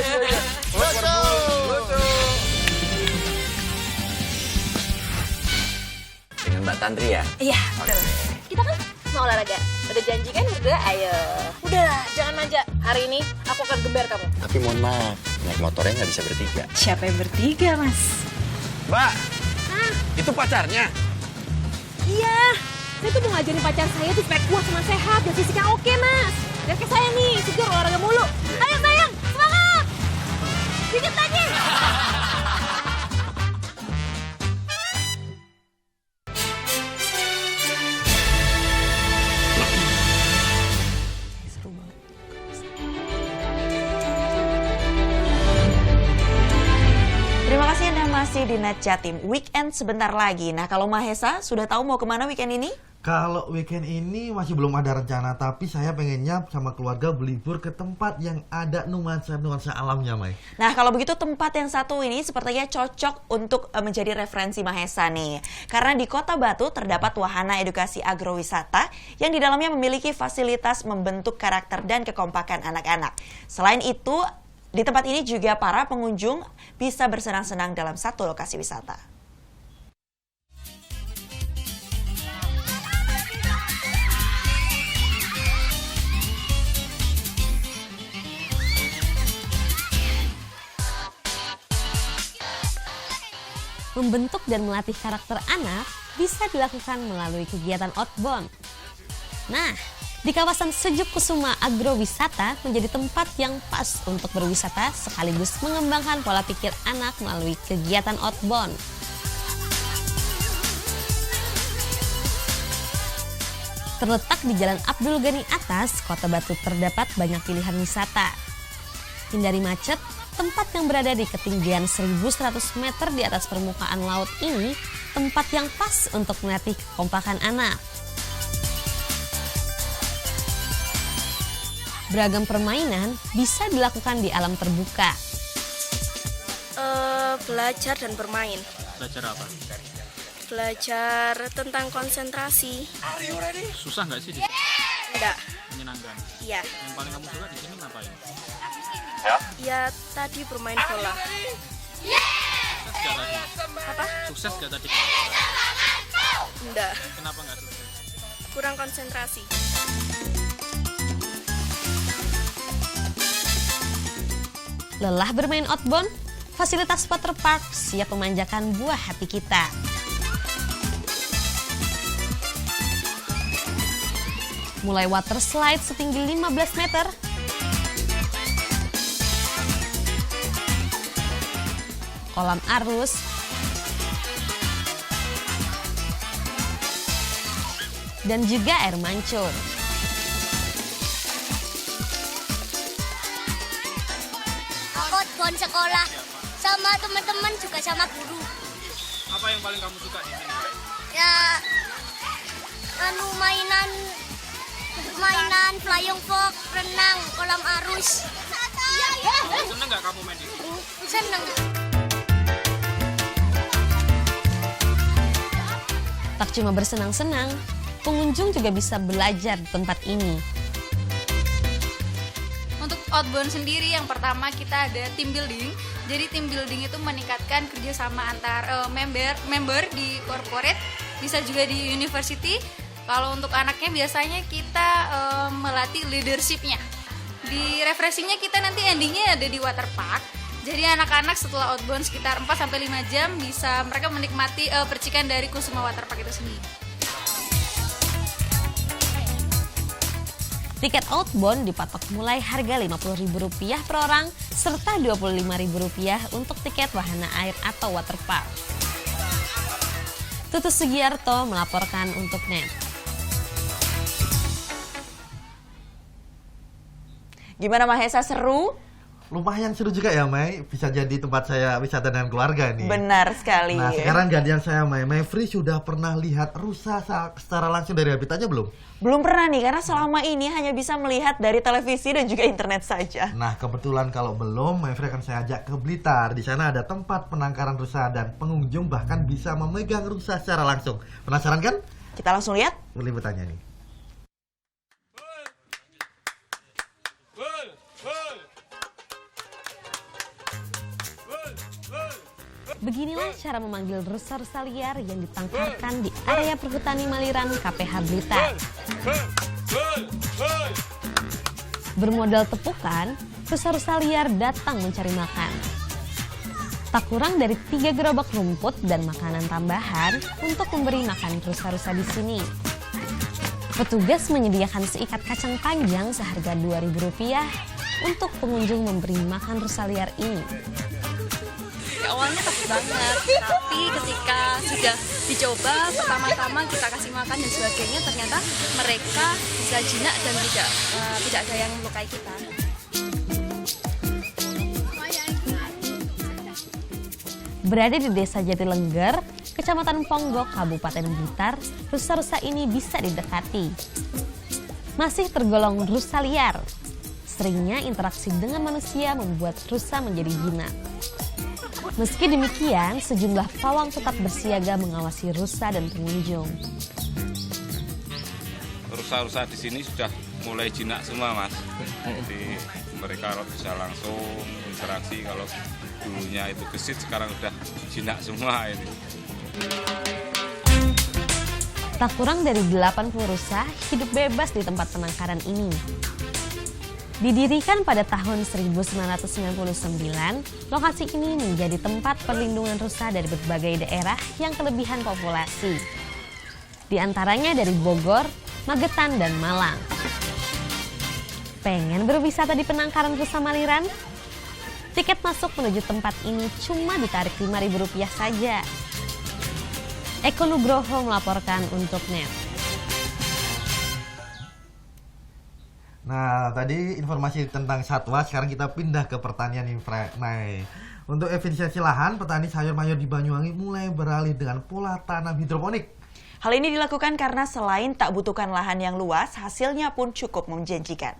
Lucu.
Dengan Mbak Tantri ya?
Iya, betul. Kita kan mau olahraga. Udah janji kan berdua, ayo. Udahlah, jangan manja. Hari ini aku akan gember kamu.
Tapi mohon maaf, naik motornya nggak bisa bertiga.
Siapa yang bertiga, Mas?
Mbak, itu pacarnya?
Iya, saya tuh mau ngajarin pacar saya tuh supaya kuat sama sehat dan fisiknya oke, Mas. Lihat ke saya nih, segar olahraga mulu. Ayo sayang, semangat! Dikit lagi!
Terima kasih Anda masih di Net Jatim. Weekend sebentar lagi. Nah, kalau Mahesa sudah tahu mau kemana weekend ini?
Kalau weekend ini masih belum ada rencana, tapi saya pengennya sama keluarga berlibur ke tempat yang ada nuansa-nuansa alamnya, Mai.
Nah, kalau begitu tempat yang satu ini sepertinya cocok untuk menjadi referensi Mahesa nih. Karena di Kota Batu terdapat wahana edukasi agrowisata yang di dalamnya memiliki fasilitas membentuk karakter dan kekompakan anak-anak. Selain itu, di tempat ini juga para pengunjung bisa bersenang-senang dalam satu lokasi wisata.
Membentuk dan melatih karakter anak bisa dilakukan melalui kegiatan outbound. Nah, di kawasan Sejuk Kusuma Agrowisata menjadi tempat yang pas untuk berwisata sekaligus mengembangkan pola pikir anak melalui kegiatan outbound. Terletak di Jalan Abdul Ghani Atas, Kota Batu terdapat banyak pilihan wisata. Hindari macet, tempat yang berada di ketinggian 1.100 meter di atas permukaan laut ini tempat yang pas untuk melatih kekompakan anak. Beragam permainan bisa dilakukan di alam terbuka.
Belajar dan bermain.
Belajar apa?
Belajar tentang konsentrasi.
Susah nggak sih di sini?
Enggak.
Menyenangkan.
Iya.
Yang paling kamu suka di sini ngapain?
Ya tadi bermain bola.
Sukses nggak tadi?
Apa?
Sukses nggak tadi?
Enggak.
Kenapa nggak sukses?
Kurang konsentrasi.
Lelah bermain outbound? Fasilitas waterpark siap memanjakan buah hati kita. Mulai water slide setinggi 15 meter, kolam arus, dan juga air mancur.
Outbound sekolah sama teman-teman juga sama guru.
Apa yang paling kamu suka di sini?
Ya, mainan flying fox, renang, kolam arus.
Seneng nggak kamu main di sini?
Seneng.
Tak cuma bersenang-senang, pengunjung juga bisa belajar di tempat ini.
Untuk outbound sendiri, yang pertama kita ada team building. Jadi team building itu meningkatkan kerjasama antar member di corporate, bisa juga di university. Kalau untuk anaknya biasanya kita melatih leadership-nya. Di refreshing-nya kita nanti endingnya ada di waterpark. Jadi anak-anak setelah outbound sekitar 4-5 jam bisa mereka menikmati percikan dari Kusuma Waterpark itu sendiri.
Tiket outbound dipatok mulai harga Rp50.000 per orang serta Rp25.000 untuk tiket wahana air atau waterpark. Tutus Sugiarto melaporkan untuk NET.
Gimana Mahesa, seru?
Lumayan seru juga ya, Mai. Bisa jadi tempat saya wisata dengan keluarga nih.
Benar sekali.
Nah, sekarang gantian saya, Mai. Mayfrey sudah pernah lihat rusa secara langsung dari habitatnya belum?
Belum pernah nih, karena selama ini hanya bisa melihat dari televisi dan juga internet saja.
Nah, kebetulan kalau belum, Mayfrey akan saya ajak ke Blitar. Di sana ada tempat penangkaran rusa dan pengunjung bahkan bisa memegang rusa secara langsung. Penasaran kan?
Kita langsung lihat
liputannya nih.
Beginilah cara memanggil rusa-rusa liar yang ditangkarkan di area perhutani Maliran KPH Blitar. Bermodal tepukan, rusa-rusa liar datang mencari makan. Tak kurang dari 3 gerobak rumput dan makanan tambahan untuk memberi makan rusa-rusa di sini. Petugas menyediakan seikat kacang panjang seharga Rp2.000 untuk pengunjung memberi makan rusa liar ini.
Awalnya takut banget, tapi ketika sudah dicoba pertama-tama kita kasih makan dan sebagainya, ternyata mereka bisa jinak dan tidak ada yang melukai kita.
Berada di Desa Jatilengger, Kecamatan Ponggok, Kabupaten Blitar, rusa-rusa ini bisa didekati. Masih tergolong rusa liar. Seringnya interaksi dengan manusia membuat rusa menjadi jinak. Meski demikian, sejumlah pawang tetap bersiaga mengawasi rusa dan pengunjung.
Rusa-rusa di sini sudah mulai jinak semua, Mas. Jadi mereka bisa langsung interaksi. Kalau dulunya itu gesit, sekarang sudah jinak semua ini.
Tak kurang dari 80 rusa hidup bebas di tempat penangkaran ini. Didirikan pada tahun 1999, lokasi ini menjadi tempat perlindungan rusa dari berbagai daerah yang kelebihan populasi. Di antaranya dari Bogor, Magetan, dan Malang. Pengen berwisata di penangkaran rusa Maliran? Tiket masuk menuju tempat ini cuma ditarik Rp5.000 saja. Eko Nugroho melaporkan untuk NET.
Nah, tadi informasi tentang satwa, sekarang kita pindah ke pertanian Mai. Untuk efisiensi lahan, petani sayur mayur di Banyuwangi mulai beralih dengan pola tanam hidroponik.
Hal ini dilakukan karena selain tak butuhkan lahan yang luas, hasilnya pun cukup menjanjikan.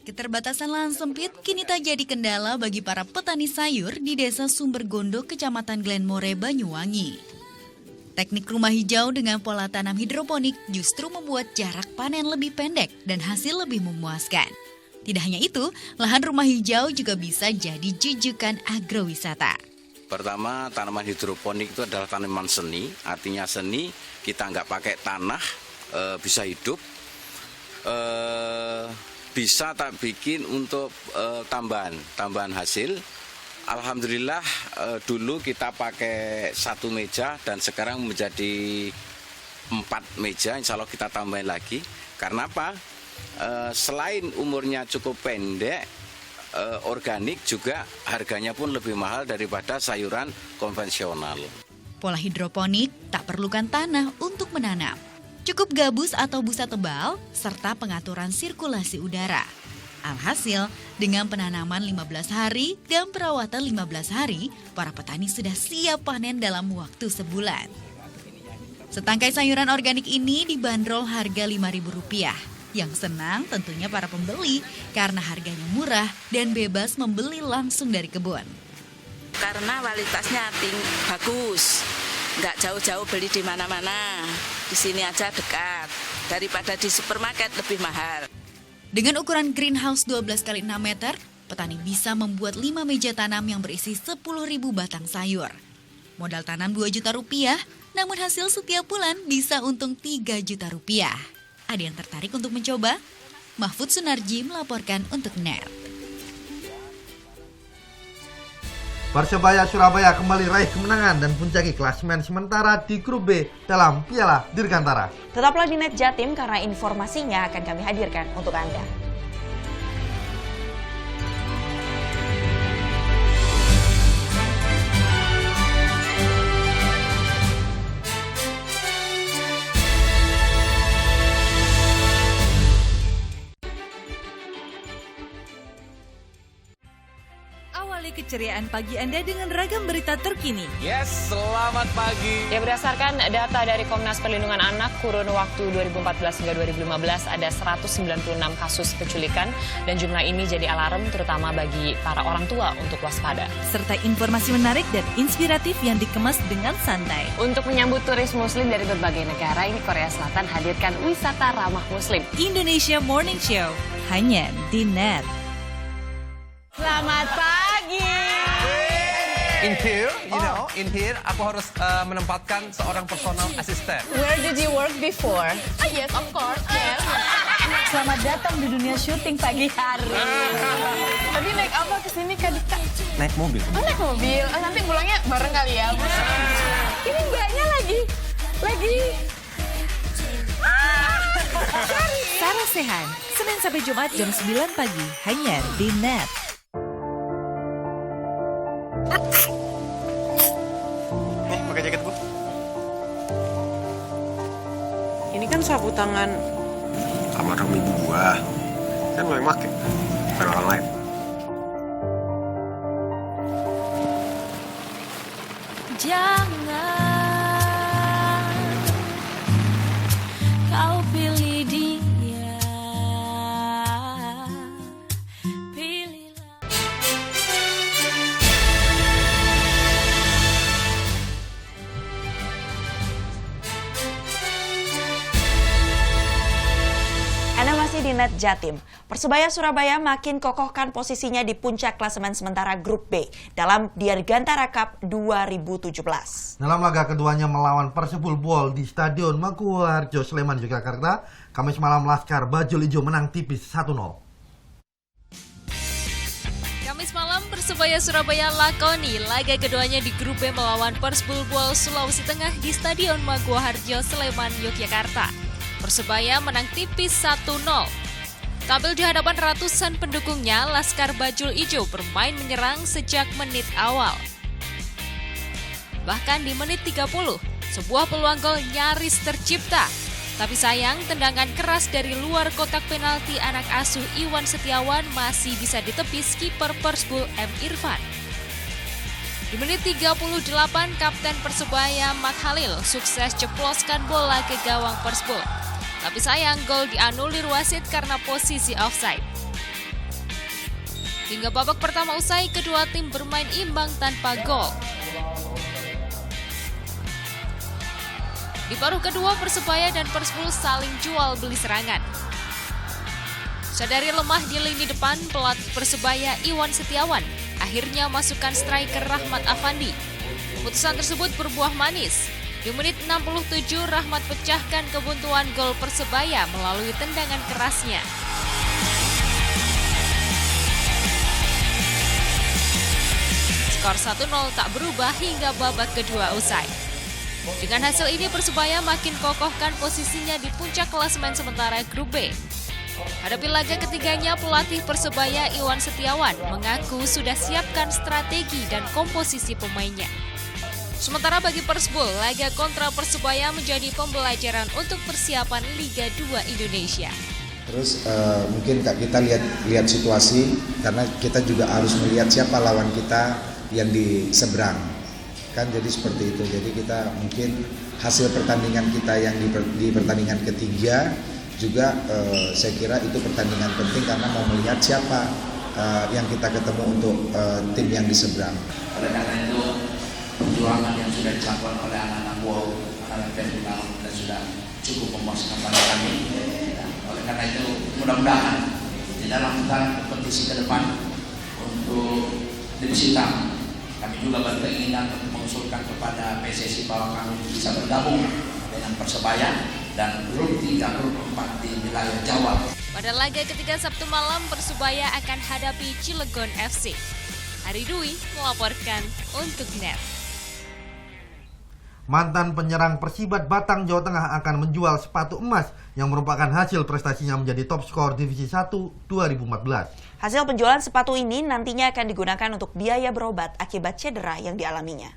Keterbatasan lahan sempit kini tak jadi kendala bagi para petani sayur di Desa Sumbergondo, Kecamatan Glenmore, Banyuwangi. Teknik rumah hijau dengan pola tanam hidroponik justru membuat jarak panen lebih pendek dan hasil lebih memuaskan. Tidak hanya itu, lahan rumah hijau juga bisa jadi jujukan agrowisata.
Pertama, tanaman hidroponik itu adalah tanaman seni. Artinya seni, kita nggak pakai tanah, bisa hidup. Bisa tak bikin untuk tambahan hasil. Alhamdulillah dulu kita pakai 1 meja dan sekarang menjadi 4 meja, insya Allah kita tambahin lagi. Karena apa? Selain umurnya cukup pendek, organik juga harganya pun lebih mahal daripada sayuran konvensional.
Pola hidroponik tak perlukan tanah untuk menanam. Cukup gabus atau busa tebal serta pengaturan sirkulasi udara. Alhasil, dengan penanaman 15 hari dan perawatan 15 hari, para petani sudah siap panen dalam waktu sebulan. Setangkai sayuran organik ini dibanderol harga Rp5.000. Yang senang tentunya para pembeli karena harganya murah dan bebas membeli langsung dari kebun.
Karena kualitasnya bagus, nggak jauh-jauh beli di mana-mana. Di sini aja dekat, daripada di supermarket lebih mahal.
Dengan ukuran greenhouse 12 x 6 meter, petani bisa membuat 5 meja tanam yang berisi 10.000 batang sayur. Modal tanam Rp2 juta, namun hasil setiap bulan bisa untung Rp3 juta. Ada yang tertarik untuk mencoba? Mahfud Sunarji melaporkan untuk NET.
Persebaya Surabaya kembali raih kemenangan dan puncaki klasemen sementara di grup B dalam Piala Dirgantara.
Tetaplah di Net Jatim karena informasinya akan kami hadirkan untuk Anda.
Awali keceriaan pagi Anda dengan ragam berita terkini.
Yes, selamat pagi.
Ya, berdasarkan data dari Komnas Perlindungan Anak, kurun waktu 2014 hingga 2015 ada 196 kasus penculikan dan jumlah ini jadi alarm terutama bagi para orang tua untuk waspada.
Serta informasi menarik dan inspiratif yang dikemas dengan santai.
Untuk menyambut turis muslim dari berbagai negara, ini Korea Selatan hadirkan wisata ramah muslim.
Indonesia Morning Show, hanya di Net.
Selamat pagi.
In here, in here aku harus menempatkan seorang personal assistant.
Where did you work before? Yes, of course. Yes.
Selamat datang di dunia syuting pagi hari.
Tadi naik apa ke sini Kak Dika?
Naik mobil.
Oh, naik mobil. Oh, nanti pulangnya bareng kali ya. Ini mbaknya lagi.
Sarah Sehan, Senin sampai Jumat jam 9 pagi, hanya di Net.
Nih, pakai jaket gua.
Ini kan sapu tangan.
Almarhum ibu gua. Kan gua yang pakai. Bukan orang lain.
Jangan kau pilih dia, pilihlah.
Anda masih di Net Jatim. Persebaya Surabaya makin kokohkan posisinya di puncak klasemen sementara Grup B dalam Dirgantara Cup 2017.
Dalam laga keduanya melawan Persebul Bol di Stadion Mangkuharjo, Sleman, Yogyakarta, Kamis malam Laskar Bajul Ijo menang tipis 1-0.
Kamis malam Persebaya Surabaya lakoni laga keduanya di Grup B melawan Persebul Bol Sulawesi Tengah di Stadion Mangkuharjo, Sleman, Yogyakarta. Persebaya menang tipis 1-0. Tampil di hadapan ratusan pendukungnya, Laskar Bajul Ijo bermain menyerang sejak menit awal. Bahkan di menit 30, sebuah peluang gol nyaris tercipta. Tapi sayang, tendangan keras dari luar kotak penalti anak asuh Iwan Setiawan masih bisa ditepis kiper Persebul M. Irfan. Di menit 38, Kapten Persebaya Mat Halil sukses ceploskan bola ke gawang Persebul. Tapi sayang, gol dianulir wasit karena posisi offside. Hingga babak pertama usai, kedua tim bermain imbang tanpa gol. Di paruh kedua, Persebaya dan Persebul saling jual beli serangan. Sadari lemah di lini depan, pelatih Persebaya Iwan Setiawan akhirnya masukkan striker Rahmat Afandi. Keputusan tersebut berbuah manis. Di menit 67, Rahmat pecahkan kebuntuan gol Persebaya melalui tendangan kerasnya. Skor 1-0 tak berubah hingga babak kedua usai. Dengan hasil ini, Persebaya makin kokohkan posisinya di puncak klasemen sementara Grup B. Hadapi laga ketiganya, pelatih Persebaya Iwan Setiawan mengaku sudah siapkan strategi dan komposisi pemainnya. Sementara bagi Persebul, laga kontra Persebaya menjadi pembelajaran untuk persiapan Liga 2 Indonesia.
Terus mungkin kita lihat situasi, karena kita juga harus melihat siapa lawan kita yang di seberang. Kan jadi seperti itu. Jadi kita mungkin hasil pertandingan kita yang di pertandingan ketiga juga saya kira itu pertandingan penting karena mau melihat siapa yang kita ketemu untuk tim yang di seberang.
Oleh karena itu perjuangan yang sudah dilakukan oleh anak-anak WOW, anak-anak Vietnam dan sudah cukup memuaskan pada kami. Oleh karena itu mudah-mudahan di dalam kompetisi ke depan untuk divisi hitam kami juga berkeinginan untuk mengusulkan kepada PSSI bahwa kami bisa bergabung dengan Persebaya dan grup 3, grup 4 di wilayah Jawa.
Pada laga ketiga Sabtu malam, Persebaya akan hadapi Cilegon FC. Hari Dwi melaporkan untuk NET.
Mantan penyerang Persibat Batang, Jawa Tengah akan menjual sepatu emas yang merupakan hasil prestasinya menjadi top skor Divisi 1 2014.
Hasil penjualan sepatu ini nantinya akan digunakan untuk biaya berobat akibat cedera yang dialaminya.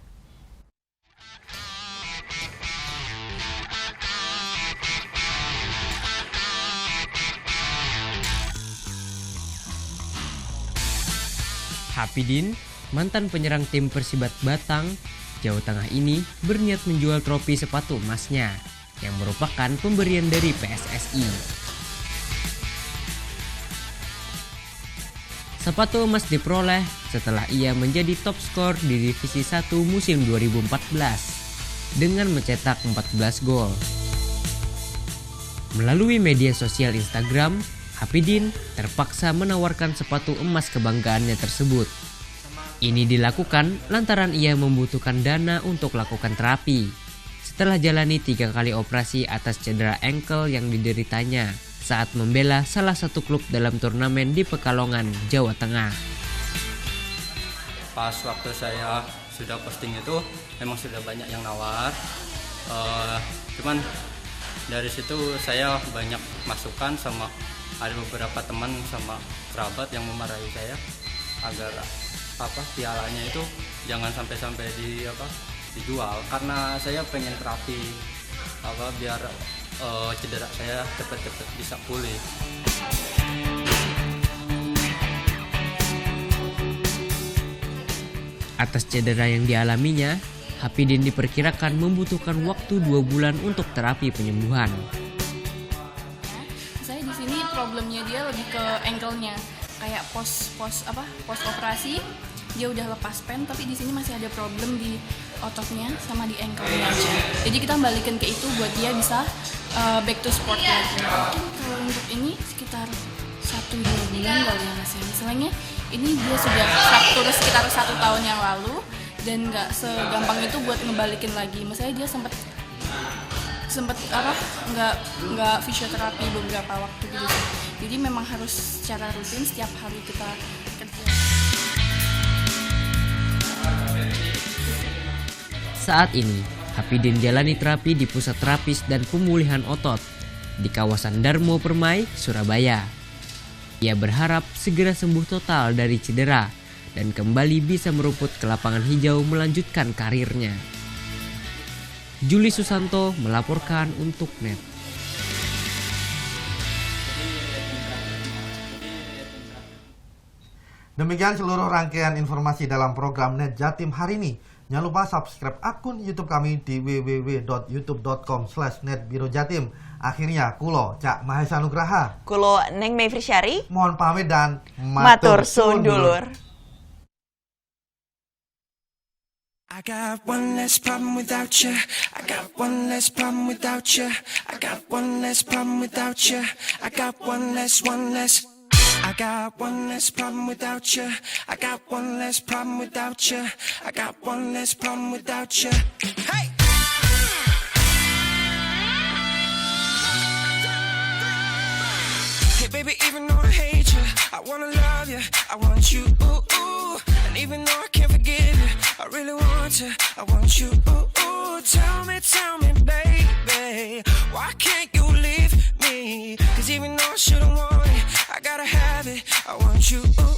Hapidin, mantan penyerang tim Persibat Batang, Jawa Tengah ini berniat menjual trofi sepatu emasnya yang merupakan pemberian dari PSSI. Sepatu emas diperoleh setelah ia menjadi top skor di Divisi 1 musim 2014 dengan mencetak 14 gol. Melalui media sosial Instagram, Hapidin terpaksa menawarkan sepatu emas kebanggaannya tersebut. Ini dilakukan lantaran ia membutuhkan dana untuk lakukan terapi setelah jalani 3 kali operasi atas cedera ankle yang dideritanya saat membela salah satu klub dalam turnamen di Pekalongan, Jawa Tengah.
Pas waktu saya sudah posting itu memang sudah banyak yang nawar, cuman dari situ saya banyak masukan sama ada beberapa teman sama kerabat yang memarahi saya agar pialanya itu jangan sampai dijual karena saya pengen terapi biar cedera saya cepat-cepat bisa pulih.
Atas cedera yang dialaminya, Hapidin diperkirakan membutuhkan waktu 2 bulan untuk terapi penyembuhan.
Saya di sini problemnya dia lebih ke ankle-nya. Kayak pos operasi dia udah lepas pen, tapi di sini masih ada problem di ototnya sama di ankle-nya aja. Jadi kita balikin ke itu buat dia bisa back to sport lagi. Mungkin kalau untuk ini sekitar 1-2 bulan kali ya Mas. Misalnya ini dia sudah fractur sekitar 1 tahun yang lalu dan nggak segampang itu buat ngebalikin lagi. Misalnya dia sempat nggak fisioterapi beberapa waktu gitu. Jadi memang harus secara rutin setiap hari kita kerja.
Saat ini, Hapidin jalani terapi di Pusat Terapis dan Pemulihan Otot di kawasan Darmo Permai, Surabaya. Ia berharap segera sembuh total dari cedera dan kembali bisa merumput ke lapangan hijau melanjutkan karirnya. Juli Susanto melaporkan untuk NET.
Demikian seluruh rangkaian informasi dalam program NET Jatim hari ini. Jangan lupa subscribe akun YouTube kami di www.youtube.com/netbirojatim. Akhirnya, kulo Cak Mahesa Nugraha,
kulo Neng Mayfri Syari,
mohon pamit dan
matur suwun dulur.
I got one less problem without you. I got one less problem without you. I got one less problem without you. I got one less. I got one less problem without you. I got one less problem without you. I got one less problem without you. Hey! Hey baby, even though I hate you, I wanna love you, I want you, ooh, ooh. And even though I can't forgive you, I really want you, I want you, ooh, ooh. Tell me, baby, why can't you leave me? 'Cause even though I shouldn't want it, I gotta have it, I want you, ooh.